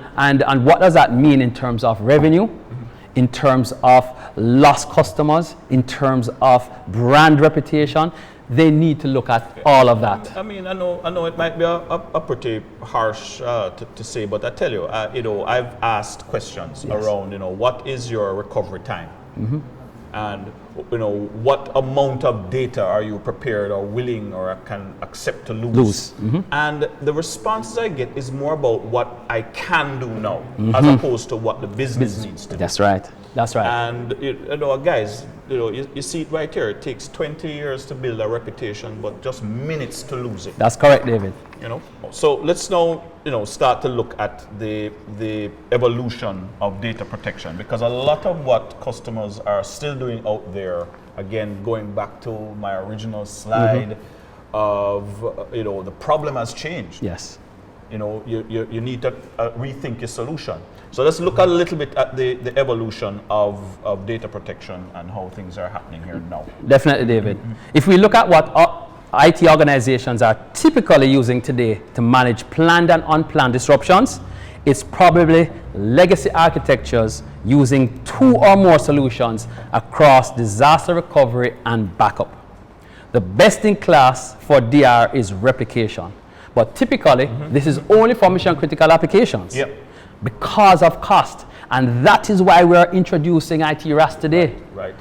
what does that mean in terms of revenue, in terms of lost customers, in terms of brand reputation. They need to look at all of that. I mean, I know it might be a pretty harsh to say, but I tell you, I've asked questions around, what is your recovery time? And, what amount of data are you prepared or willing or can accept to lose? And the responses I get is more about what I can do now, as opposed to what the business needs to do. That's right. That's right. And, guys, you see it right here. It takes 20 years to build a reputation, but just minutes to lose it. That's correct, David. So let's now, start to look at the evolution of data protection, because a lot of what customers are still doing out there, again, going back to my original slide of, the problem has changed. Yes. You need to rethink your solution. So let's look a little bit at the evolution of data protection and how things are happening here now. Definitely, David. If we look at what IT organizations are typically using today to manage planned and unplanned disruptions, it's probably legacy architectures using 2 or more solutions across disaster recovery and backup. The best in class for DR is replication. But typically, this is only for mission critical applications because of cost. And that is why we are introducing ITRaaS today. Right.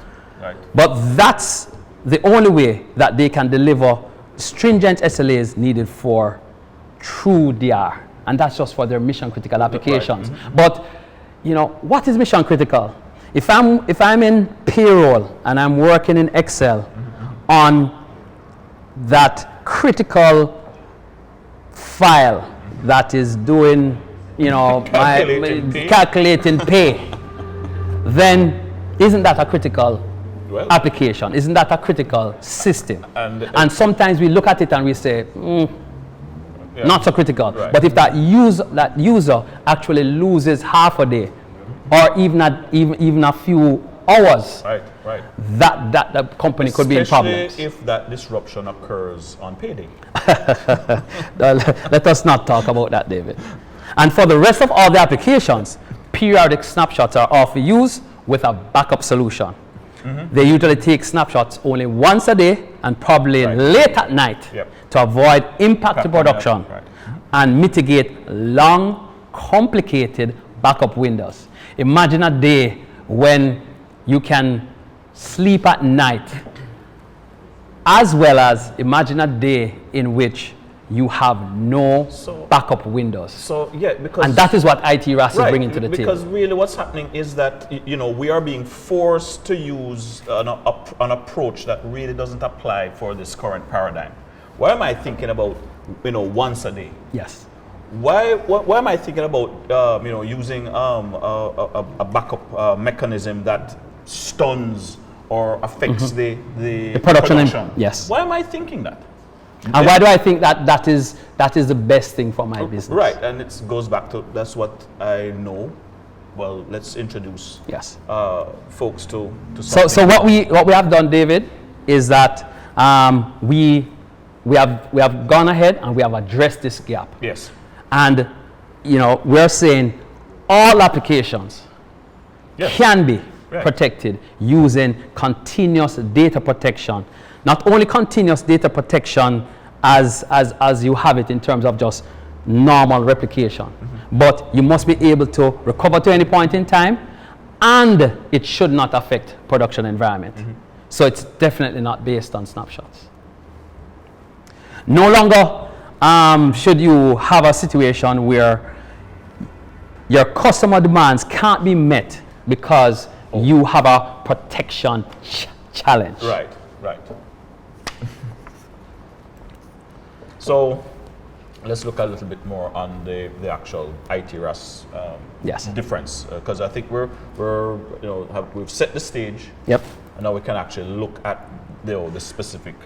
But that's the only way that they can deliver stringent SLAs needed for true DR. And that's just for their mission critical applications. But, what is mission critical? If I'm in payroll and I'm working in Excel on that critical file that is doing you know, calculating pay, then isn't that a critical application? Isn't that a critical system? And sometimes we look at it and we say, not so critical. Right. But if that user actually loses half a day, or even a few hours, that company could be in problems. Especially if that disruption occurs on payday. Let us not talk about that, David. And for the rest of all the applications, periodic snapshots are often used with a backup solution. They usually take snapshots only once a day and probably late at night to avoid impact to production and mitigate long, complicated backup windows. Imagine a day when you can sleep at night, as well as imagine a day in which you have no backup windows. So yeah, because and that is what ITRaaS is bringing to the table. Because really, what's happening is that we are being forced to use an approach that really doesn't apply for this current paradigm. Why am I thinking about once a day? Yes. Why am I thinking about using a backup mechanism that stuns or affects the production? Yes. Why am I thinking that? And why do I think that is the best thing for my business? Right, and it goes back to that's what I know. Well, let's introduce folks to something. So what we have done, David, is that we have gone ahead and we have addressed this gap. Yes. And we're saying all applications can be protected using continuous data protection. Not only continuous data protection as you have it in terms of just normal replication, but you must be able to recover to any point in time, and it should not affect production environment. So it's definitely not based on snapshots. No longer should you have a situation where your customer demands can't be met because you have a protection challenge. Right. So let's look a little bit more on the actual ITRaaS difference, because I think we've set the stage. Yep. And now we can actually look at the specific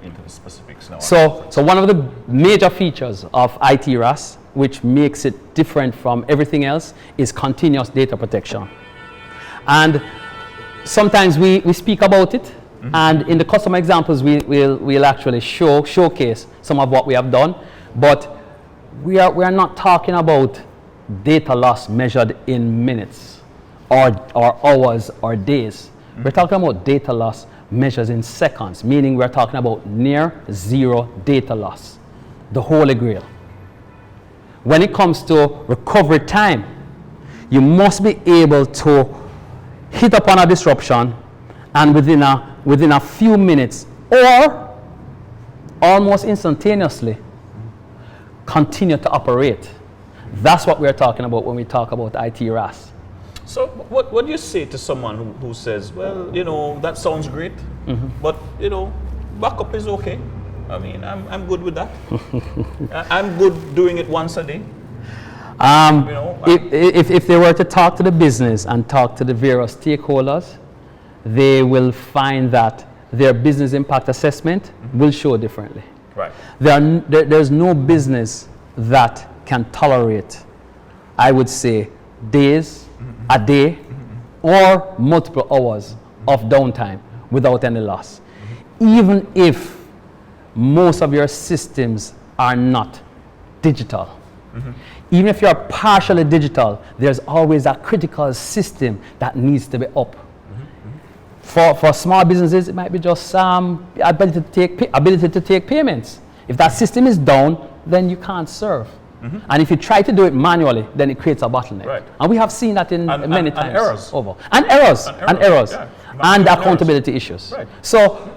into the specifics now. So one of the major features of ITRaaS, which makes it different from everything else, is continuous data protection. And sometimes we speak about it. And in the customer examples, we'll actually showcase some of what we have done, but we are not talking about data loss measured in minutes or hours or days. We're talking about data loss measured in seconds, meaning we're talking about near zero data loss, the Holy Grail. When it comes to recovery time, you must be able to hit upon a disruption and within a few minutes or almost instantaneously continue to operate. That's what we're talking about when we talk about ITRaaS. So what do you say to someone who says, well, that sounds great, but backup is okay. I mean, I'm good with that. I'm good doing it once a day. If they were to talk to the business and talk to the various stakeholders, they will find that their business impact assessment will show differently. Right. There's no business that can tolerate, I would say, days, a day, or multiple hours of downtime without any loss. Even if most of your systems are not digital. Even if you're partially digital, there's always a critical system that needs to be up. For small businesses, it might be just ability to take payments. If that system is down, then you can't serve. And if you try to do it manually, then it creates a bottleneck. Right. And we have seen that in many times. And errors. Over. And errors. And accountability issues. Right. So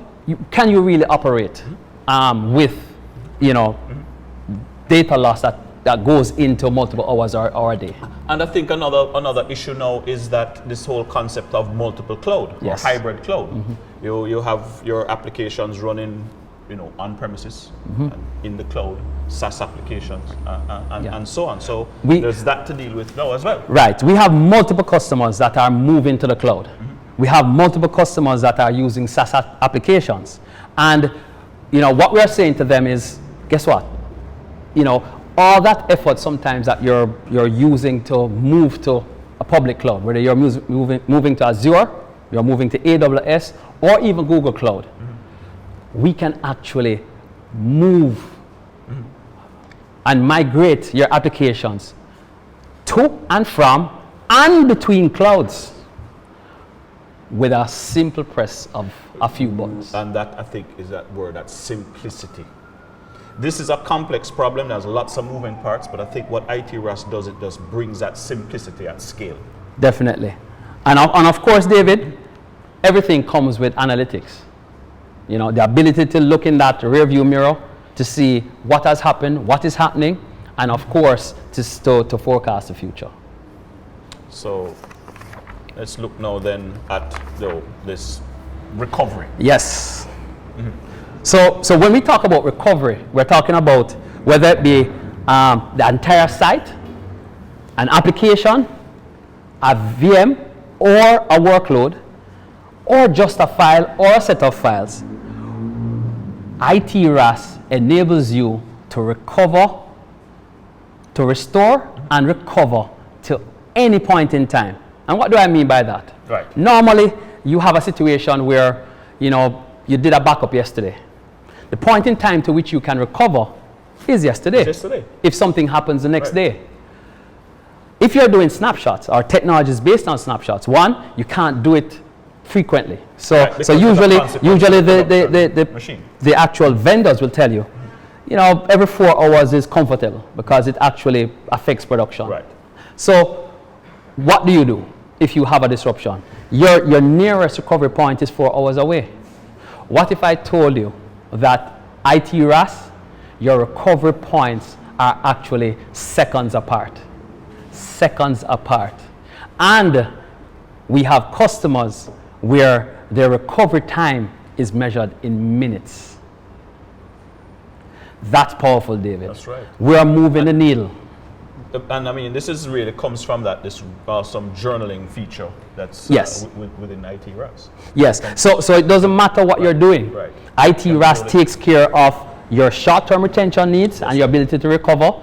can you really operate with data loss that goes into multiple hours or a day? And I think another issue now is that this whole concept of multiple cloud or hybrid cloud. You have your applications running on premises, and in the cloud, SaaS applications, and so on. So there's that to deal with now as well. Right. We have multiple customers that are moving to the cloud. We have multiple customers that are using SaaS applications. And what we are saying to them is, guess what? All that effort sometimes that you're using to move to a public cloud, whether you're moving to Azure, you're moving to AWS, or even Google Cloud, we can actually move and migrate your applications to and from and between clouds with a simple press of a few buttons. And that, I think, is that word, that simplicity. This is a complex problem. There's lots of moving parts, but I think what ITRaaS does, it just brings that simplicity at scale. Definitely. And of course, David, everything comes with analytics. The ability to look in that rearview mirror to see what has happened, what is happening, and of course, to forecast the future. So let's look now then at this recovery. Yes. So when we talk about recovery, we're talking about whether it be the entire site, an application, a VM, or a workload, or just a file or a set of files. ITRaaS enables you to recover, to restore and recover to any point in time. And what do I mean by that? Right. Normally, you have a situation where, you did a backup yesterday. The point in time to which you can recover is yesterday. It's yesterday. If something happens the next day. If you're doing snapshots or technologies based on snapshots, one, you can't do it frequently. So usually the actual vendors will tell you, every 4 hours is comfortable because it actually affects production. Right. So what do you do if you have a disruption? Your nearest recovery point is 4 hours away. What if I told you that ITRaaS, your recovery points are actually seconds apart? Seconds apart. And we have customers where their recovery time is measured in minutes. That's powerful, David. That's right. We are moving the needle. And I mean, this is really comes from this awesome journaling feature that's yes. Within ITRaaS. Yes. So it doesn't matter what you're doing. Right. ITRaaS takes care of your short-term retention needs and your ability to recover.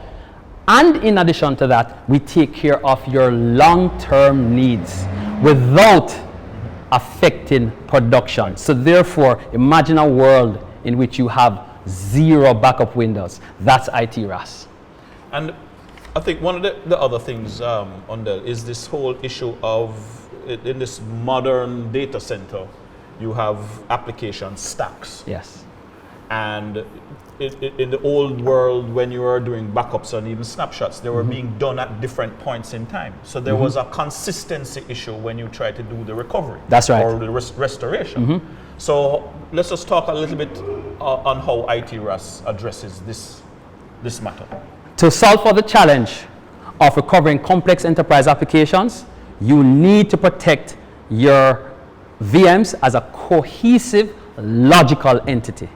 And in addition to that, we take care of your long-term needs without affecting production. So therefore, imagine a world in which you have 0 backup windows. That's ITRaaS. And I think one of the other things, Undel, is this whole issue of, in this modern data center, you have application stacks. Yes. And in the old world, when you were doing backups and even snapshots, they were being done at different points in time. So there was a consistency issue when you try to do the recovery. That's right. Or the restoration. So let's just talk a little bit on how ITRaaS addresses this matter. To solve for the challenge of recovering complex enterprise applications, you need to protect your VMs as a cohesive, logical entity.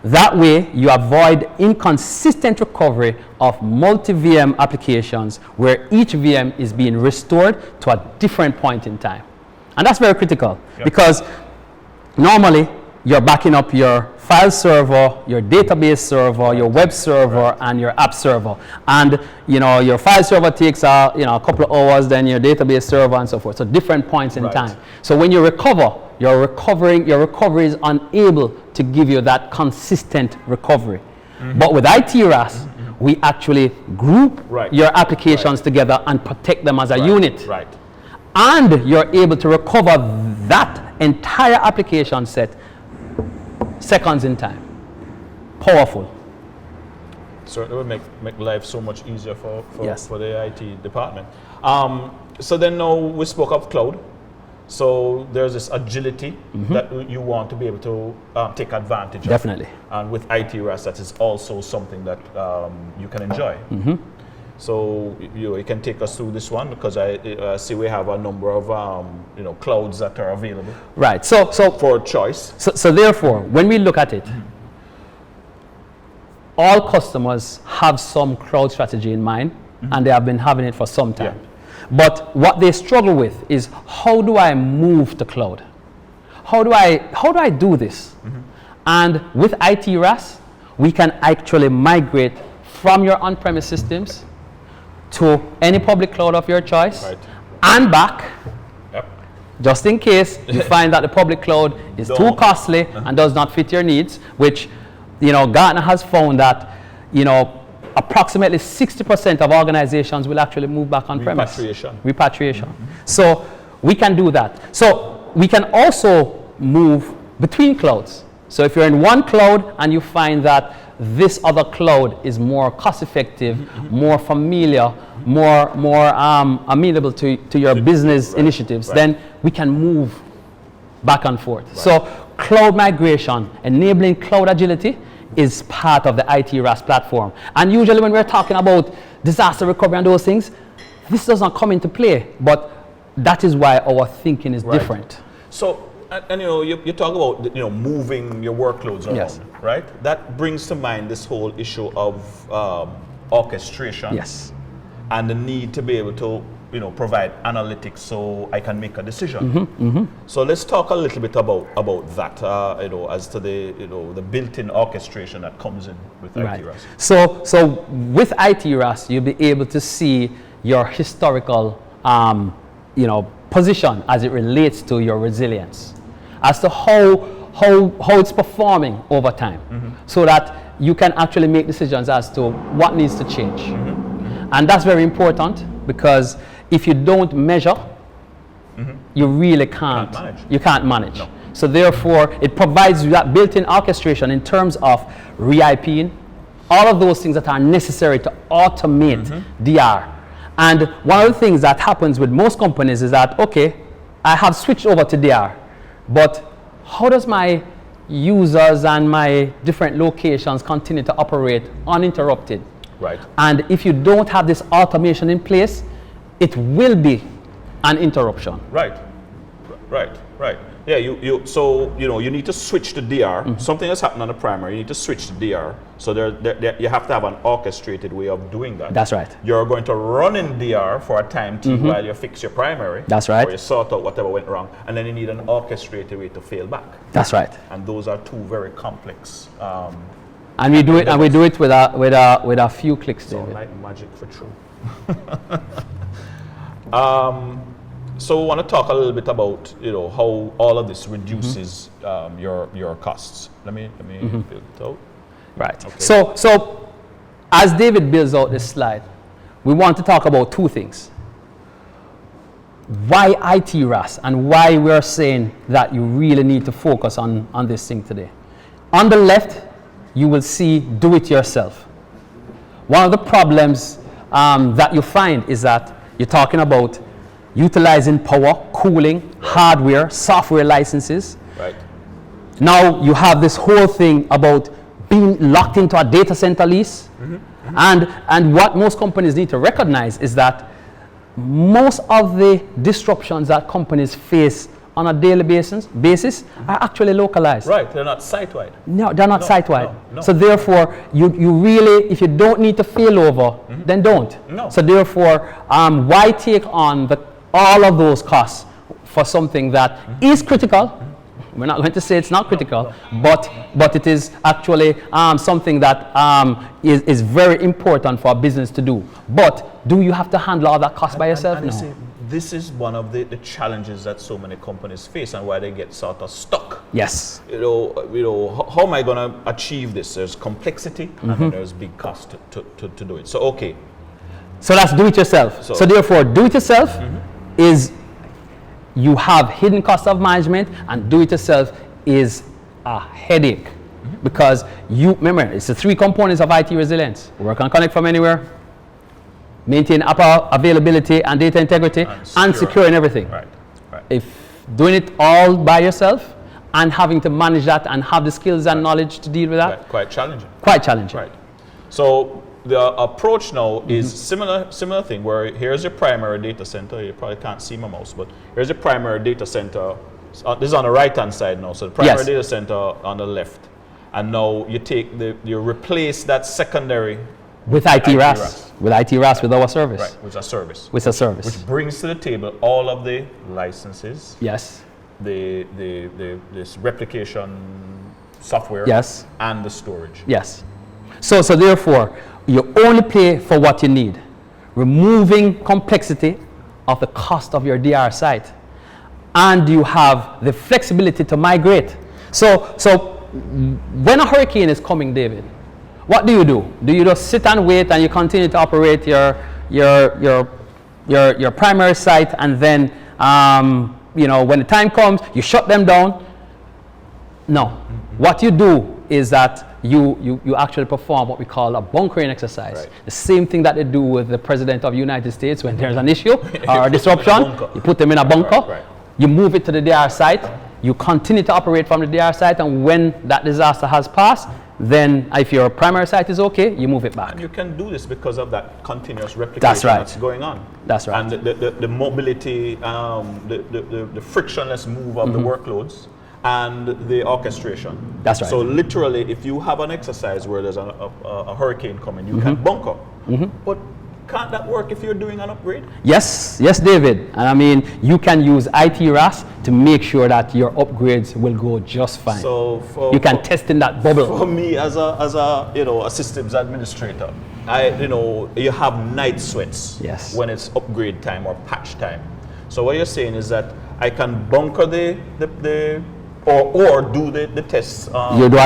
That way, you avoid inconsistent recovery of multi-VM applications where each VM is being restored to a different point in time. And that's very critical because normally you're backing up your file server, your database server, your web server, and your app server. And your file server takes a couple of hours, then your database server and so forth. So different points in time. So when you recover, your recovery is unable to give you that consistent recovery. But with ITRaaS, we actually group your applications together and protect them as a unit. Right. And you're able to recover that entire application set seconds in time. Powerful. Certainly would make life so much easier for Yes. the IT department. So then now we spoke of cloud. So there's this agility that you want to be able to take advantage of. Definitely. And with ITRaaS, that is also something that you can enjoy. So you can take us through this one because I see we have a number of clouds that are available. Right. So for choice. So therefore, when we look at it, all customers have some cloud strategy in mind, and they have been having it for some time. But what they struggle with is, how do I move to cloud? How do I do this? And with ITRaaS, we can actually migrate from your on-premise systems to any public cloud of your choice and back, just in case you find that the public cloud is too costly and does not fit your needs, which, you know, Gartner has found that, you know, approximately 60% of organizations will actually move back on premise. Repatriation. So we can do that. So we can also move between clouds. So if you're in one cloud and you find that this other cloud is more cost effective, more familiar, more amenable to your business initiatives, then we can move back and forth. So cloud migration, enabling cloud agility, is part of the ITRaaS platform. And usually when we're talking about disaster recovery and those things, this does not come into play, but that is why our thinking is different. So, and you know, you talk about, you know, moving your workloads around, right? That brings to mind this whole issue of orchestration. And the need to be able to, you know, provide analytics so I can make a decision. So let's talk a little bit about that, you know, as to the, you know, the built-in orchestration that comes in with ITRaaS. So with ITRaaS, you'll be able to see your historical, you know, position as it relates to your resilience, as to how it's performing over time, so that you can actually make decisions as to what needs to change. And that's very important, because if you don't measure, you really can't manage. So therefore, it provides you that built-in orchestration in terms of re-IPing, all of those things that are necessary to automate DR. And one of the things that happens with most companies is that, okay, I have switched over to DR, but how does my users and my different locations continue to operate uninterrupted? And if you don't have this automation in place, it will be an interruption. Yeah, so you know, you need to switch to DR. Something has happened on the primary, you need to switch to DR. So you have to have an orchestrated way of doing that. That's right. You're going to run in DR for a time T while you fix your primary. That's right. Or you sort out whatever went wrong, and then you need an orchestrated way to fail back. That's right. And those are two very complex. And we do it with a few clicks. So like magic for true. So we want to talk a little bit about, you know, how all of this reduces your costs. Let me build it out. Right. Okay. So as David builds out this slide, we want to talk about two things. Why ITRaaS, and why we're saying that you really need to focus on this thing today. On the left, you will see do it yourself. One of the problems that you find is that you're talking about utilizing power, cooling, hardware, software licenses. Now you have this whole thing about being locked into a data center lease. And what most companies need to recognize is that most of the disruptions that companies face on a daily basis are actually localized. They're not site-wide. No, they're not site-wide. So therefore, you really, if you don't need to fail over, then don't. So therefore, why take on all of those costs for something that is critical? We're not going to say it's not critical, but it is actually something that is very important for a business to do. But do you have to handle all that cost by yourself? No. This is one of the challenges that so many companies face, and why they get sort of stuck. Yes. You know, how am I going to achieve this? There's complexity, and then there's big cost to do it. So okay. So that's do it yourself. So therefore, do it yourself is you have hidden cost of management, and do it yourself is a headache, because you remember it's the three components of IT resilience: work and connect from anywhere, maintain upper availability and data integrity, and securing everything. If doing it all by yourself and having to manage that and have the skills and knowledge to deal with that, quite challenging. So the approach now is similar thing, where here's your primary data center. You probably can't see my mouse, but here's your primary data center. This is on the right hand side now. So the primary data center on the left, And now you replace that secondary with ITRaaS. With ITRaaS, with our service. Right, with a service. With a service. Which brings to the table all of the licenses. Yes. This replication software. Yes. And the storage. Yes. So therefore, you only pay for what you need, removing complexity of the cost of your DR site. And you have the flexibility to migrate. So when a hurricane is coming, David, what do? Do you just sit and wait and you continue to operate your primary site, and then when the time comes, you shut them down? No. What you do is that you actually perform what we call a bunkering exercise. Right. The same thing that they do with the President of the United States when there's an issue or a disruption. You put them in a bunker. Right. You move it to the DR site. You continue to operate from the DR site, and when that disaster has passed, then if your primary site is okay, you move it back. And you can do this because of that continuous replication that's going on. That's right. And the mobility, the frictionless move of the workloads, and the orchestration. That's right. So literally, if you have an exercise where there's a hurricane coming, you can bunker. But can't that work if you're doing an upgrade? Yes, David. And I mean, you can use ITRaaS to make sure that your upgrades will go just fine. So you can test in that bubble. For me, as a systems administrator, you have night sweats. Yes. When it's upgrade time or patch time. So what you're saying is that I can bunker or do the tests. You do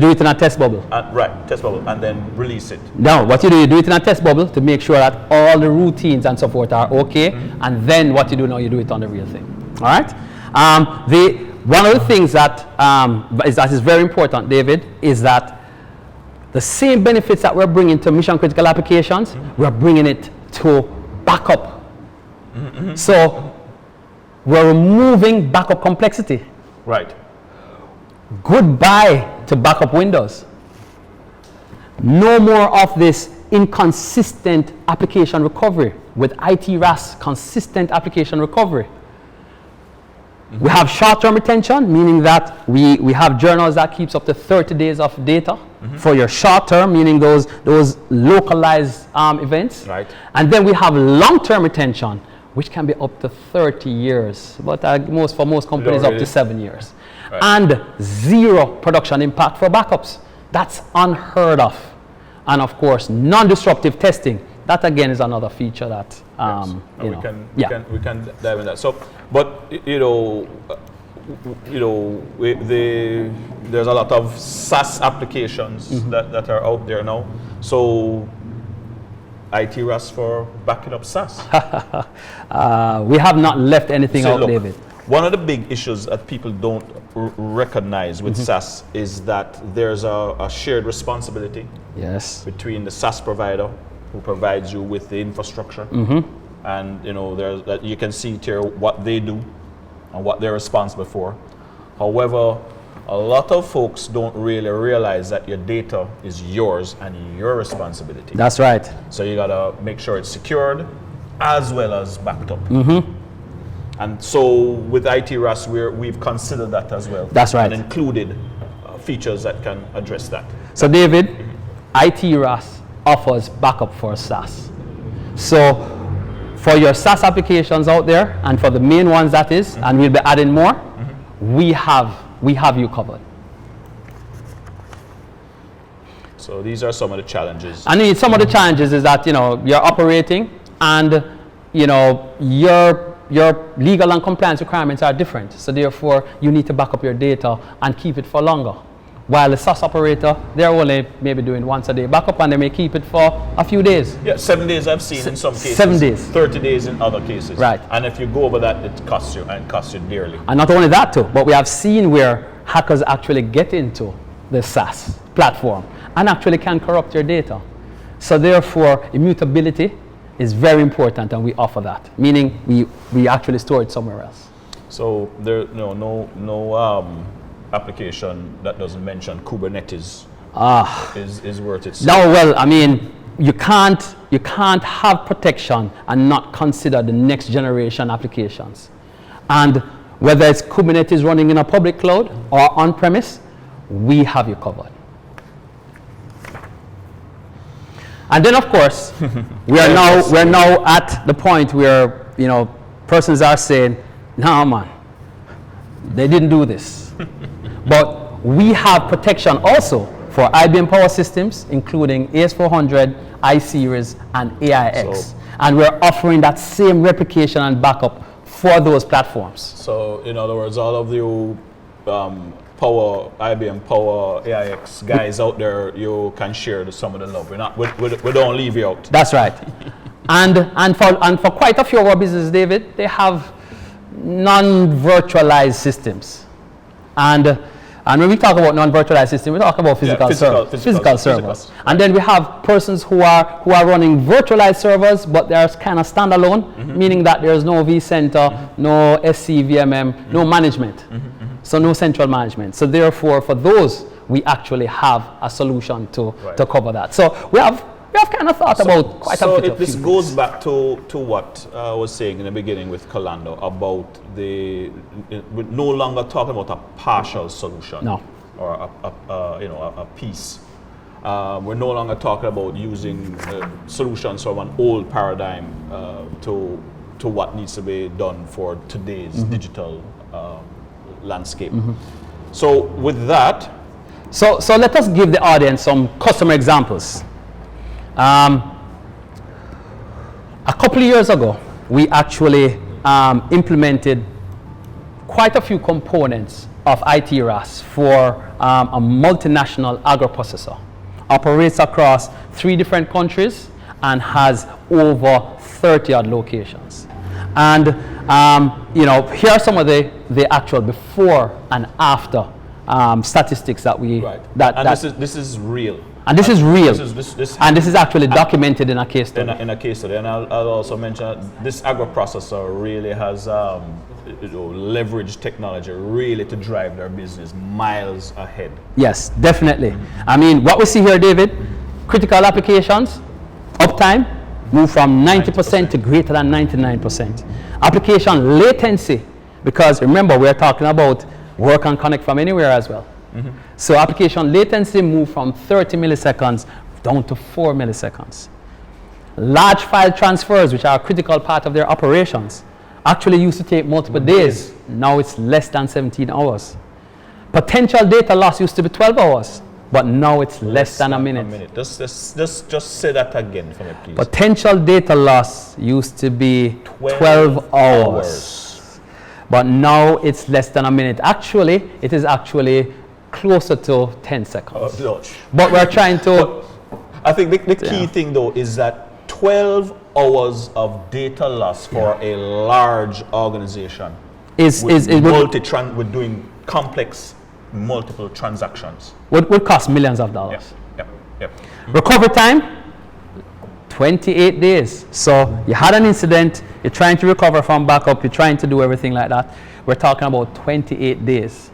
it in a test bubble. Right, test bubble, and then release it. No, what you do it in a test bubble to make sure that all the routines and so forth are okay, and then what you do now, you do it on the real thing. All right. One of the things that is very important, David, is that the same benefits that we're bringing to mission critical applications, we're bringing it to backup. So we're removing backup complexity. Right. Goodbye to backup windows. No more of this inconsistent application recovery with ITRaaS consistent application recovery. We have short-term retention, meaning that we have journals that keeps up to 30 days of data for your short-term, meaning those localized events. Right. And then we have long-term retention, which can be up to 30 years, but for most companies up to 7 years. Right. And zero production impact for backups. That's unheard of. And of course, non-disruptive testing. That again is another feature that we can dive in that. So, but there's a lot of SaaS applications that are out there now. So, ITRaaS for backing up SaaS. We have not left anything out, David. One of the big issues that people don't recognize with SaaS is that there's a shared responsibility. Yes. Between the SaaS provider who provides you with the infrastructure, and there's that you can see here what they do and what they're responsible for. However, a lot of folks don't really realize that your data is yours and your responsibility. That's right. So you gotta make sure it's secured as well as backed up. And so with ITRaaS, we've considered that as well. That's right. And included features that can address that. So David, ITRaaS offers backup for SaaS. So for your SaaS applications out there, and for the main ones that is, and we'll be adding more, we have you covered. So these are some of the challenges. I mean, some of the challenges is that you're operating, and your legal and compliance requirements are different. So therefore, you need to back up your data and keep it for longer. While the SaaS operator, they're only maybe doing once a day backup, and they may keep it for a few days. Yeah, 7 days I've seen in some cases. 7 days. 30 days in other cases. Right. And if you go over that, it costs you dearly. And not only that too, but we have seen where hackers actually get into the SaaS platform and actually can corrupt your data. So therefore, immutability is very important, and we offer that, meaning we actually store it somewhere else. So there no application that doesn't mention Kubernetes is worth it. No, well, I mean, you can't have protection and not consider the next generation applications. And whether it's Kubernetes running in a public cloud or on premise, we have you covered. And then, of course, we're now at the point where, you know, persons are saying, "No, man, they didn't do this." But we have protection also for IBM Power Systems, including AS400, iSeries, and AIX. And we're offering that same replication and backup for those platforms. So, in other words, all of you IBM Power, AIX guys out there, you can share some of the love. We don't leave you out. That's right. and for quite a few of our businesses, David, they have non-virtualized systems. And when we talk about non-virtualized systems, we talk about physical servers. And then we have persons who are running virtualized servers, but they're kind of standalone, meaning that there's no vCenter, no SCVMM, no management. So no central management. So therefore, for those, we actually have a solution to cover that. So we have kind of thought about quite a bit of this goes back to what I was saying in the beginning with Colando about we're no longer talking about a partial solution. No. Or a piece. We're no longer talking about using solutions from an old paradigm to what needs to be done for today's digital landscape. So with that, so let us give the audience some customer examples. A couple of years ago, we actually implemented quite a few components of ITRaaS for a multinational agro-processor. Operates across 3 different countries and has over 30 odd locations. And here are some of the actual before and after statistics that we this is real. And this is real. And this is actually documented in a case study. In a case study. And I'll also mention that this agro-processor really has leveraged technology really to drive their business miles ahead. Yes, definitely. I mean, what we see here, David, critical applications, uptime, move from 90% to greater than 99%. Application latency, because remember, we're talking about work and connect from anywhere as well. So application latency moved from 30 milliseconds down to 4 milliseconds. Large file transfers, which are a critical part of their operations, actually used to take multiple days. Now it's less than 17 hours. Potential data loss used to be 12 hours, but now it's less than a minute. Just say that again for me, please. Potential data loss used to be 12 hours. But now it's less than a minute. Actually, it is actually closer to 10 seconds. But we're trying to... I think the key thing though is that 12 hours of data loss for a large organization with doing complex multiple transactions would cost millions of dollars. Yep. Recovery time, 28 days. So you had an incident, you're trying to recover from backup, you're trying to do everything like that. We're talking about 28 days.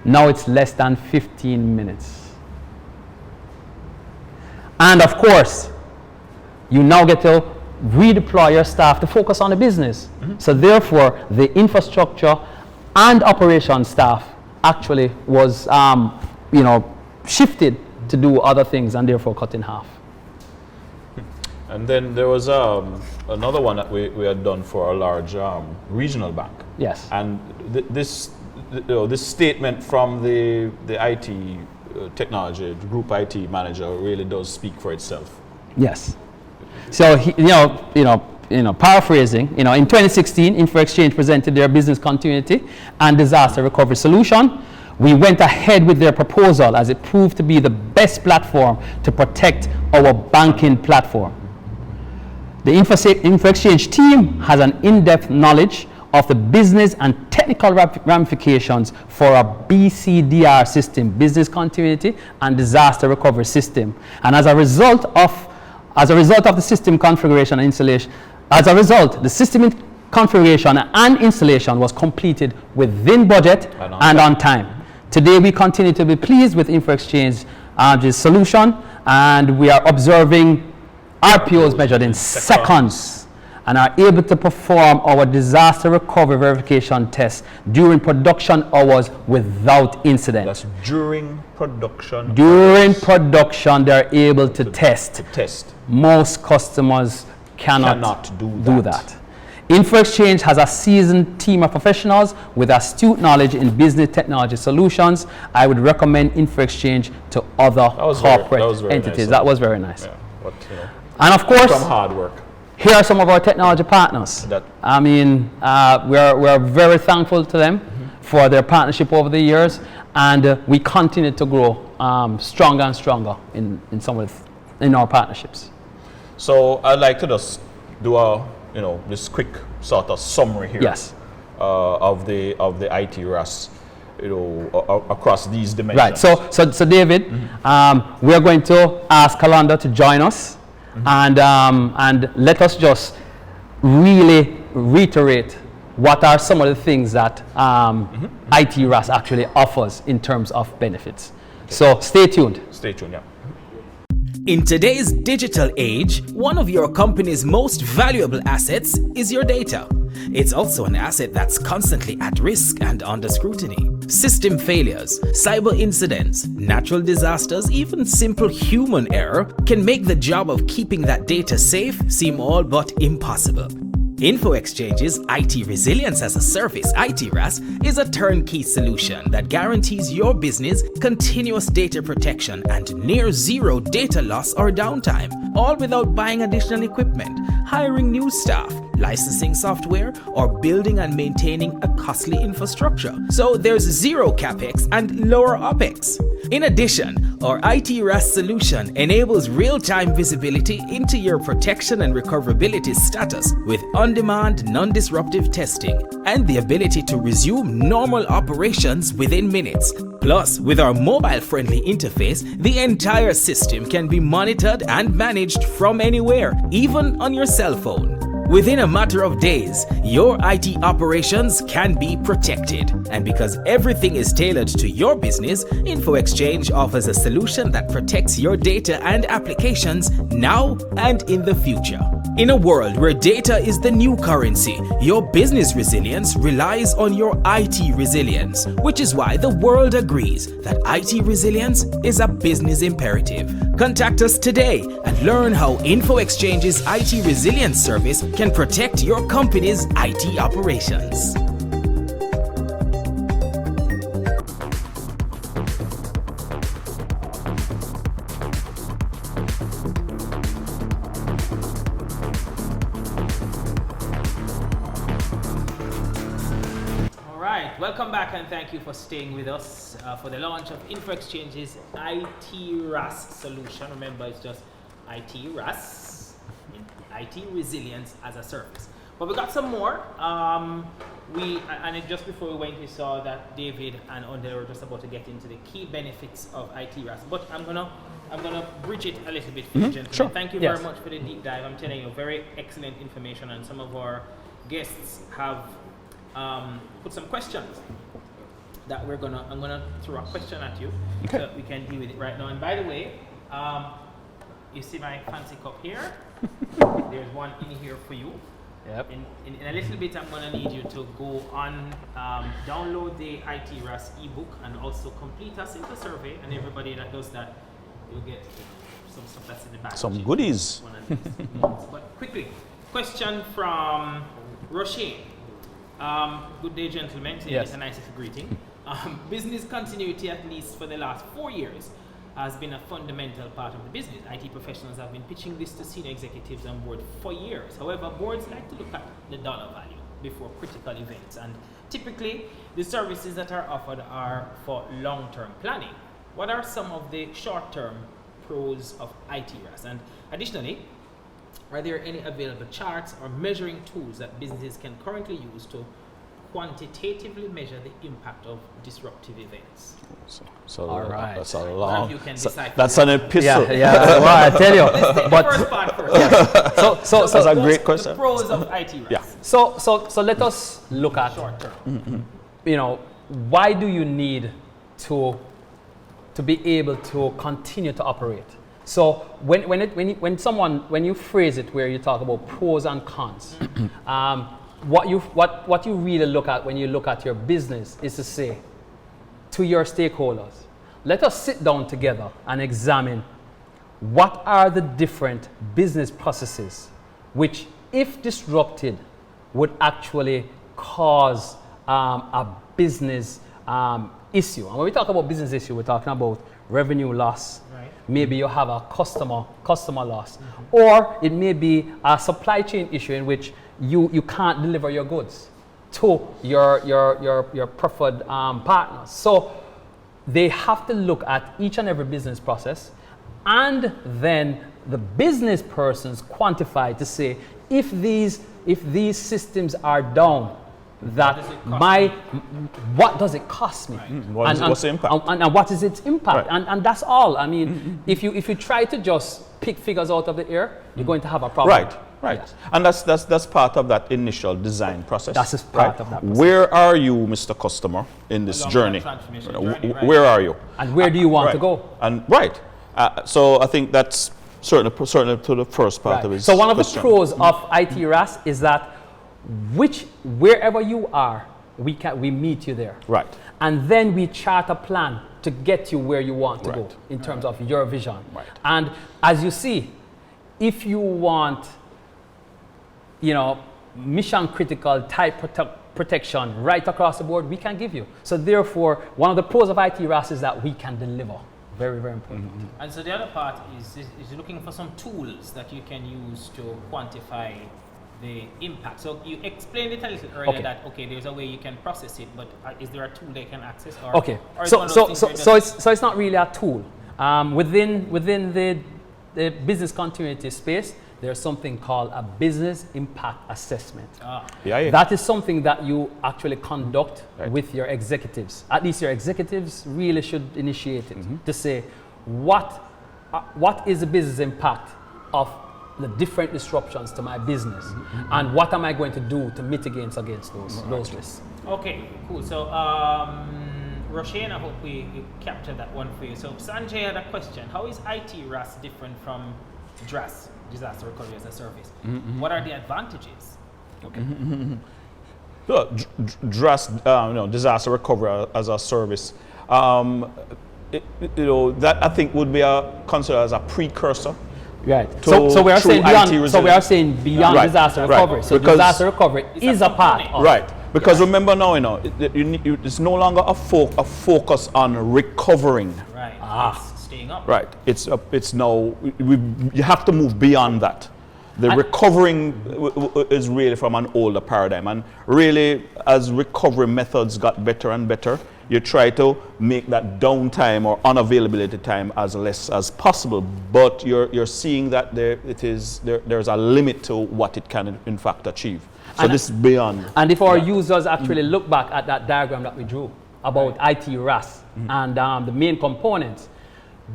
Now it's less than 15 minutes. And of course, you now get to redeploy your staff to focus on the business. So therefore, the infrastructure and operation staff actually was shifted to do other things and therefore cut in half. And then there was another one that we had done for a large regional bank. Yes. And this statement from the IT technology group IT manager really does speak for itself. Yes. So paraphrasing, in 2016, InfoExchange presented their business continuity and disaster recovery solution. We went ahead with their proposal as it proved to be the best platform to protect our banking platform. The InfoExchange team has an in-depth knowledge of the business and technical ramifications for a BCDR system, business continuity and disaster recovery system. And as a result of the system configuration and installation, the system configuration and installation was completed within budget and on time. Today we continue to be pleased with InfoExchange's solution, and we are observing RPOs measured in seconds. and are able to perform our disaster recovery verification tests during production hours without incident. That's during production. During production, they're able to test. Test. Most customers cannot do that. InfoExchange has a seasoned team of professionals with astute knowledge in business technology solutions. I would recommend InfoExchange to other corporate entities. Nice. That was very nice. Yeah, but, you know, and of course, from hard work. Here are some of our technology partners. I mean, we're very thankful to them for their partnership over the years, and we continue to grow stronger and stronger in our partnerships. So I'd like to just do this quick sort of summary here. Yes. Of the ITRaaS, across these dimensions. Right. So David, we are going to ask Kalanda to join us, and let us just really reiterate what are some of the things that ITRaaS actually offers in terms of benefits. Okay. So stay tuned. Stay tuned. Yeah. In today's digital age, one of your company's most valuable assets is your data. It's also an asset that's constantly at risk and under scrutiny. System failures, cyber incidents, natural disasters, even simple human error can make the job of keeping that data safe seem all but impossible. InfoExchange's IT Resilience as a Service, ITRaaS, is a turnkey solution that guarantees your business continuous data protection and near zero data loss or downtime, all without buying additional equipment, hiring new staff, licensing software, or building and maintaining a costly infrastructure. So there's zero CapEx and lower OpEx. In addition, our ITRaaS solution enables real-time visibility into your protection and recoverability status with on-demand, non-disruptive testing and the ability to resume normal operations within minutes. Plus, with our mobile-friendly interface, the entire system can be monitored and managed from anywhere, even on your cell phone. Within a matter of days, your IT operations can be protected. And because everything is tailored to your business, InfoExchange offers a solution that protects your data and applications now and in the future. In a world where data is the new currency, your business resilience relies on your IT resilience, which is why the world agrees that IT resilience is a business imperative. Contact us today and learn how InfoExchange's IT Resilience service can protect your company's IT operations. Welcome back and thank you for staying with us for the launch of InfoExchange's ITRaaS solution. Remember, it's just ITRaaS, IT Resilience as a Service. But we got some more. Just before we went, we saw that David and Undel were just about to get into the key benefits of ITRaaS. But I'm gonna bridge it a little bit for you, gentlemen. Sure. Thank you very much for the deep dive. I'm telling you, very excellent information, and some of our guests have put some questions that I'm gonna throw a question at you, so we can deal with it right now. And by the way, you see my fancy cup here. There's one in here for you. Yep. In a little bit, I'm gonna need you to go on, download the ITRaaS ebook and also complete a simple survey. And everybody that does that, you'll get some stuff that's in the back. Some goodies. One of these months. But quickly, question from Rocher. Good day, gentlemen. It's a nice little greeting. Business continuity, at least for the last 4 years, has been a fundamental part of the business. IT professionals have been pitching this to senior executives on board for years. However, boards like to look at the dollar value before critical events, and typically the services that are offered are for long-term planning. What are some of the short-term pros of ITRaaS? And additionally, are there any available charts or measuring tools that businesses can currently use to quantitatively measure the impact of disruptive events? All right. That's a long. That's an epistle. Well, I tell you. Let's take the first part first. Yeah. So that's a great question. The pros of ITRaaS. Yeah. So let us look at short term. Why do you need to be able to continue to operate? So when you phrase it where you talk about pros and cons, what you really look at when you look at your business is to say to your stakeholders, let us sit down together and examine what are the different business processes which, if disrupted, would actually cause a business issue. And when we talk about business issue, we're talking about revenue loss. Right. Maybe you have a customer loss, or it may be a supply chain issue in which you can't deliver your goods to your preferred partners. So they have to look at each and every business process, and then the business persons quantify to say, if these systems are down, what does it cost me? Right. What's the impact? And what is its impact? Right. And that's all. I mean, if you try to just pick figures out of the air, you're going to have a problem. Right. Yes. And that's part of that initial design process. That's just part of that process. Where are you, Mr. Customer, in this journey? Transformation journey, right. Where are you? And where do you want to go? And so I think that's certainly to the first part of it. So one of the pros of ITRaaS is that wherever you are, we meet you there. Right. And then we chart a plan to get you where you want to go in terms of your vision. Right. And as you see, if you want, mission critical type protection right across the board, we can give you. So therefore, one of the pros of ITRaaS is that we can deliver. Very, very important. And so the other part is looking for some tools that you can use to quantify the impact. So you explained it a little earlier that there's a way you can process it, but is there a tool they can access? Or so it's not really a tool. Within the business continuity space, there's something called a business impact assessment. That is something that you actually conduct with your executives. At least your executives really should initiate it to say, what is the business impact of the different disruptions to my business, and what am I going to do to mitigate against those risks? Okay, cool. So Roshane, I hope we captured that one for you. So Sanjay had a question. How is ITRaaS different from DRaaS, Disaster Recovery as a Service? What are the advantages? Okay. DRaaS, Disaster Recovery as a Service, that I think would be considered as a precursor. Right. So we are saying beyond. So we are saying beyond disaster recovery. So because disaster recovery is a part of. Right. Because remember now, it's no longer a focus on recovering. Right. It's staying up. Right. It's now you have to move beyond that. The recovering is really from an older paradigm, and really as recovery methods got better and better, you try to make that downtime or unavailability time as less as possible, but you're seeing that there's a limit to what it can in fact achieve. So this is beyond. And if our users actually look back at that diagram that we drew about ITRaaS and the main components,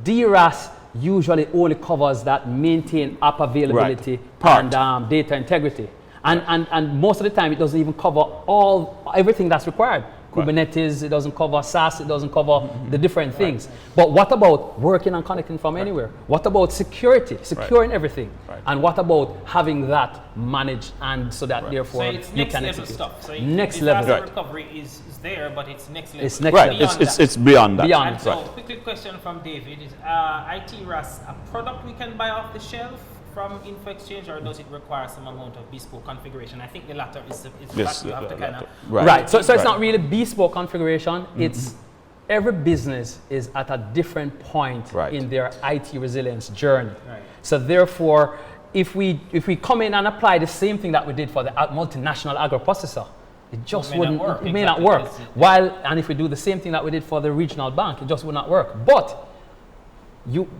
DRaaS usually only covers that maintain app availability and data integrity. And most of the time it doesn't even cover everything that's required. Kubernetes, it doesn't cover SaaS, it doesn't cover the different things. But what about working and connecting from anywhere? What about security, securing everything? And what about having that managed and so that therefore you can execute? Stuff. So next level. Recovery is there, but it's next level. It's next level. It's beyond that. Beyond. So quick question from David is ITRaaS a product we can buy off the shelf from Info Exchange, or does it require some amount of bespoke configuration? I think the latter is what you have to kind of... Right. So it's not really bespoke configuration. It's every business is at a different point in their IT resilience journey. So therefore, if we come in and apply the same thing that we did for the multinational agro-processor, it just may not work. And if we do the same thing that we did for the regional bank, it just would not work. But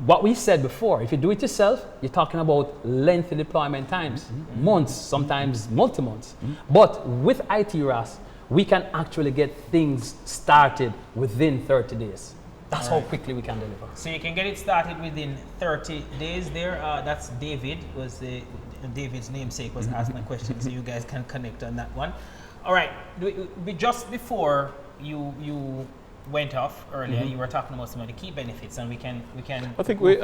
what we said before, if you do it yourself, you're talking about lengthy deployment times, months, sometimes multi-months. But with ITRaaS, we can actually get things started within 30 days. That's how quickly we can deliver. So you can get it started within 30 days there. That's David, David's namesake was asking a question, so you guys can connect on that one. All right, just before you went off earlier, you were talking about some of the key benefits, and we can. I think we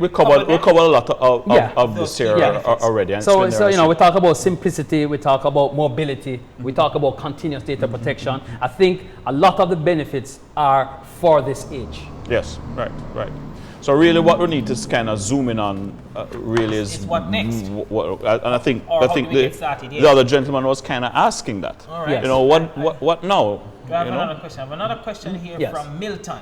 covered a lot of this here already. And so we talk about simplicity, we talk about mobility, we talk about continuous data protection. I think a lot of the benefits are for this age. Yes, right. So really, what we need to kind of zoom in on really is what next. And I think the other gentleman was kind of asking that. All right. Yes. What now? I have another question. I have another question here from Milton.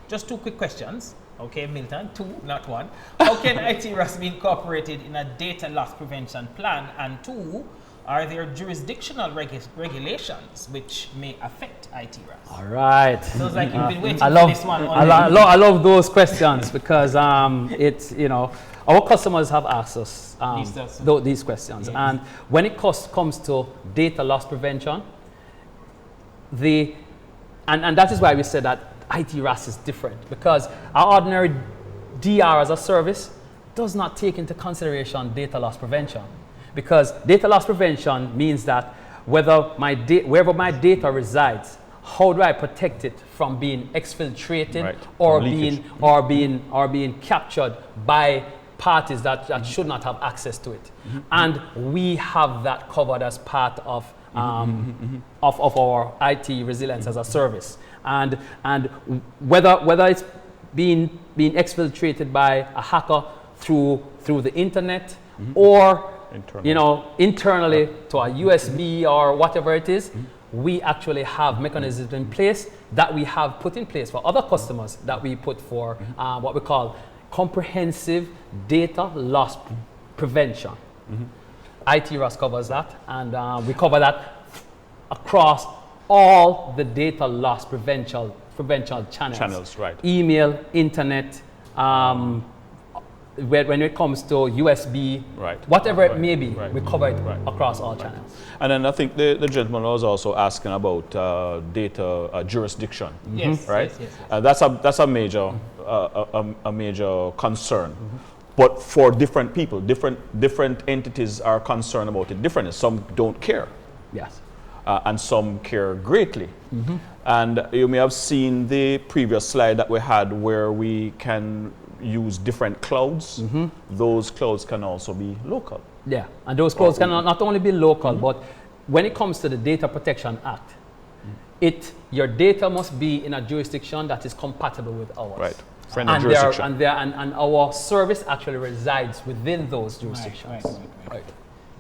Just 2 quick questions. Okay, Milton, 2, not 1. How can ITRaaS be incorporated in a data loss prevention plan? And 2, are there jurisdictional regulations which may affect ITRaaS? All right. Sounds like you've been waiting for this one. I love those questions because it's, our customers have asked us these questions. Yes. And when it comes to data loss prevention, and that is why we said that ITRaaS is different, because our ordinary DR as a service does not take into consideration data loss prevention. Because data loss prevention means that wherever my data resides, how do I protect it from being exfiltrated or being captured by parties that should not have access to it? And we have that covered as part of our IT resilience as a service. And whether it's being exfiltrated by a hacker through the internet or internally to a USB or whatever it is, we actually have mechanisms in place that we have put in place for other customers that we put for what we call comprehensive data loss prevention. ITRaaS covers that, and we cover that across all the data loss prevention channels. Right. Email, internet, when it comes to USB, whatever it may be, we cover it across all channels. And then I think the gentleman was also asking about data jurisdiction. Yes. Right. Yes. That's a major concern. But for different people, different entities are concerned about it differently. Some don't care. Yes. And some care greatly. And you may have seen the previous slide that we had where we can use different clouds. Those clouds can also be local. Yeah, and those clouds can not only be local, but when it comes to the Data Protection Act, your data must be in a jurisdiction that is compatible with ours. Right. Friendly jurisdiction. And our service actually resides within those jurisdictions. Right.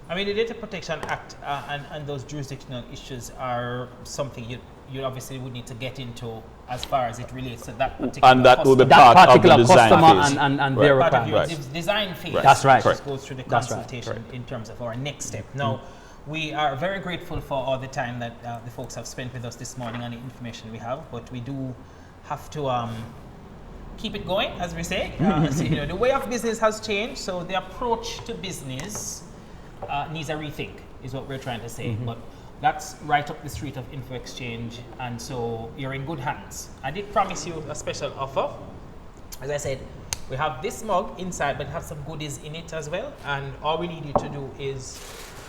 I mean, the Data Protection Act and those jurisdictional issues are something you obviously would need to get into as far as it relates to that particular and that will be part of the design phase. And their part requirements. of your design phase. That's right. Which goes through the consultation in terms of our next step. Now, we are very grateful for all the time that the folks have spent with us this morning and the information we have, but we do have to keep it going, as we say. So, the way of business has changed, so the approach to business needs a rethink, is what we're trying to say. But that's right up the street of Info Exchange, and so you're in good hands. I did promise you a special offer. As I said, we have this mug inside, but it has some goodies in it as well, and all we need you to do is,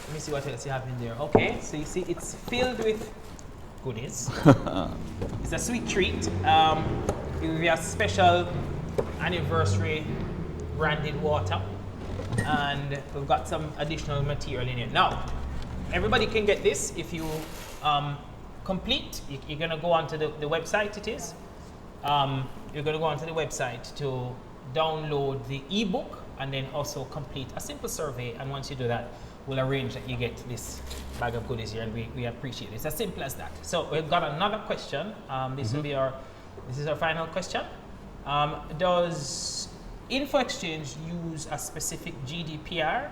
let me see what else you have in there. Okay, so you see it's filled with goodies. It's a sweet treat. We have special anniversary branded water, and we've got some additional material in here. Now, everybody can get this if you complete. You're going to go onto the website. You're going to go onto the website to download the ebook and then also complete a simple survey. And once you do that, we'll arrange that you get this bag of goodies here, and we appreciate it. It's as simple as that. So we've got another question. This is our final question. Does Info Exchange use a specific GDPR?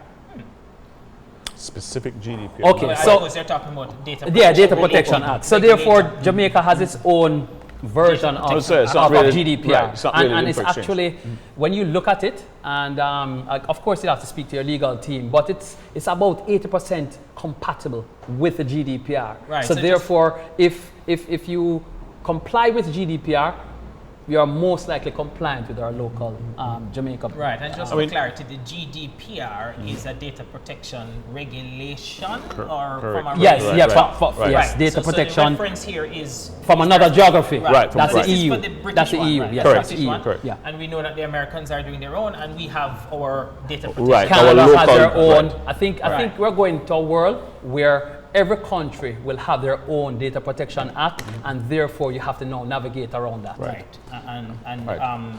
Specific GDPR. Okay, so they're talking about data protection. Yeah, Data Protection Act. So therefore, Jamaica has its own version of GDPR, and it's actually, when you look at it, and of course you have to speak to your legal team, but it's about 80% compatible with the GDPR. Right. So therefore, if you comply with GDPR, we are most likely compliant with our local Jamaica. Right, and just for clarity, the GDPR is a data protection regulation, or from a Yes, regulation? yes, data So protection. the reference here is From another geography. Right, That's This the is EU. for the British That's the one, EU. right? Yes, Correct. that's the British EU. one. Correct. Yeah. And we know that the Americans are doing their own, and we have our data protection. Right. Canada Our has their local- own. right. I think Right. we're going to a world where every country will have their own data protection act, and therefore you have to now navigate around that. Right. Right.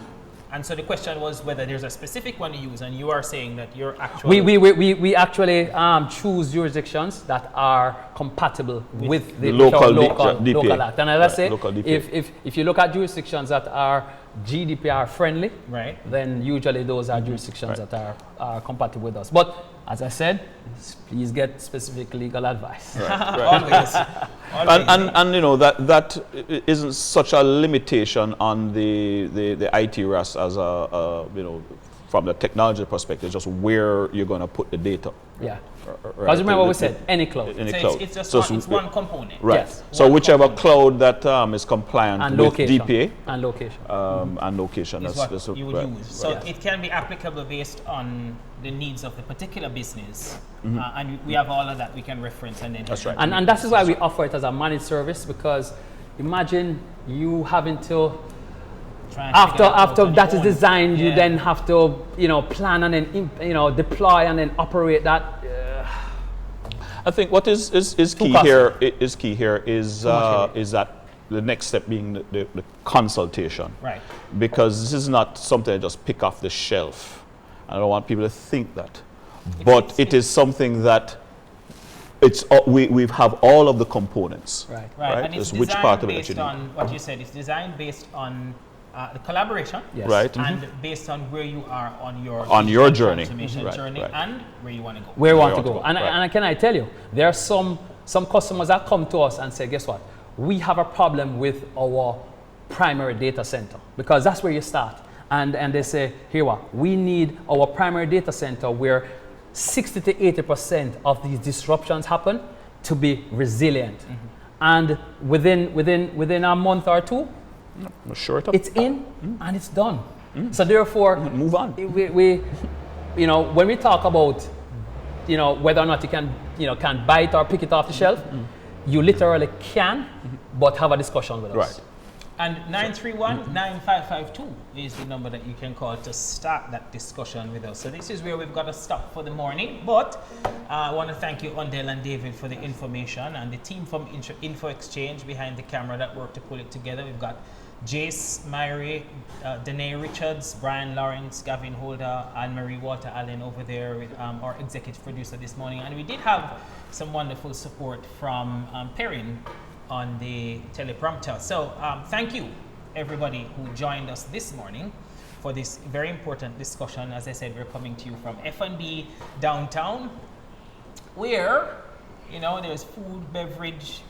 And so the question was whether there's a specific one to use, and you are saying that you're actually... We actually choose jurisdictions that are compatible with the local local DPA. act. And as I say, local DPA. if you look at jurisdictions that are GDPR friendly, Right. then usually those are jurisdictions that are compatible with us. But as I said, please get specific legal advice. Always. And you know that isn't such a limitation on the ITRaaS as a you know, from the technology perspective, just where you're going to put the data. Yeah. Right. Because remember what we said, any cloud. Any So cloud. it's just So it's one component. Right. Yes. So One whichever component. cloud that is compliant And with location. DPA And location. and location. Is That's what you would right. use. So Right. it can be applicable based on the needs of the particular business. And we have all of that we can reference. And then That's right. And that is why we offer it as a managed service, because imagine you having to, try and figure it out after on that your is own. designed, you Yeah. then have to, plan and then, deploy and then operate that. I think what is key costly. here is much is that the next step being the consultation. Right. Because this is not something I just pick off the shelf. I don't want people to think that. But it is something that we have all of the components. Right. Right. And it's There's which designed part of it based that you need. on what you said. It's designed based on the collaboration. Yes. Right. And based on where you are on your your journey. transformation Right, journey, right. and where you want to go. Where we want Where to you go. want to go, And can I tell you, there are some customers that come to us and say, guess what? We have a problem with our primary data center, because that's where you start. And they say, here what? We need our primary data center where 60 to 80% of these disruptions happen to be resilient. And within a month or two, Sure. it's in and it's done. So therefore, Move on. we when we talk about whether or not you can buy it or pick it off the shelf, you literally can, but have a discussion with us. Right. And 931-9552 is the number that you can call to start that discussion with us. So this is where we've got to stop for the morning. But I want to thank you, Undel and David, for the information, and the team from Info Exchange behind the camera that worked to pull it together. We've got Jace, Myrie, Danae Richards, Brian Lawrence, Gavin Holder, Anne-Marie Walter Allen over there with our executive producer this morning. And we did have some wonderful support from Perrin on the teleprompter. So thank you, everybody who joined us this morning for this very important discussion. As I said, we're coming to you from F&B downtown, where there's food, beverage,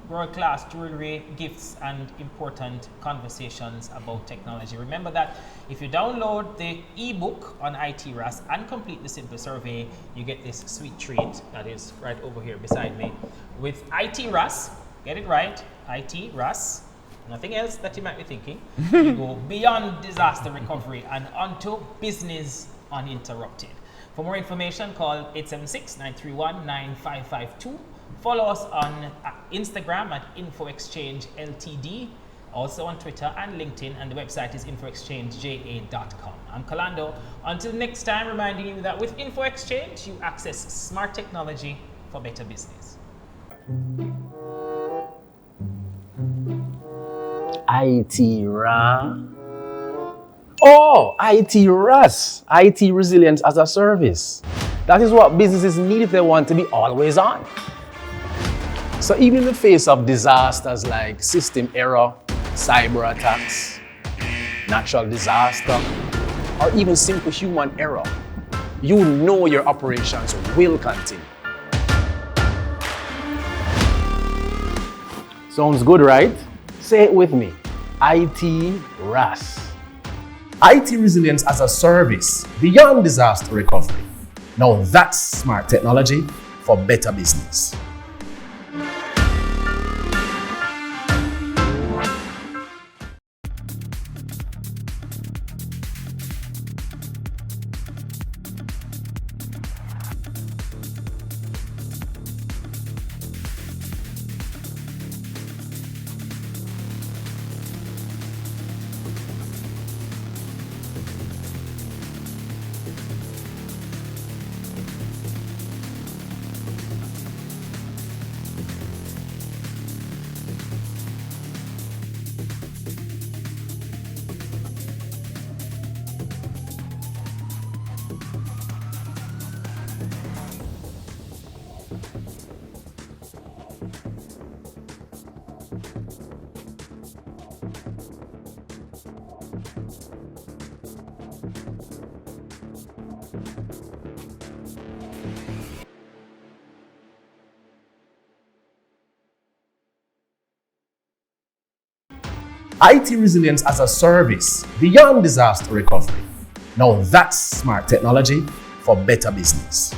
world-class jewelry, gifts, and important conversations about technology. Remember that if you download the ebook on ITRaaS and complete the simple survey, you get this sweet treat that is right over here beside me with ITRaaS. Get it right, ITRaaS. Nothing else that you might be thinking. You go beyond disaster recovery and onto business uninterrupted. For more information, call 876-931-9552. Follow us on Instagram at InfoExchange Ltd. Also on Twitter and LinkedIn, and the website is infoexchangeja.com. I'm Kalando. Until next time, reminding you that with InfoExchange, you access smart technology for better business. ITRaaS. Oh, ITRaaS. IT Resilience as a Service. That is what businesses need if they want to be always on. So even in the face of disasters like system error, cyber attacks, natural disaster, or even simple human error, you know your operations will continue. Sounds good, right? Say it with me. ITRaaS. IT Resilience as a Service beyond disaster recovery. Now that's smart technology for better business. IT resilience as a service beyond disaster recovery. Now that's smart technology for better business.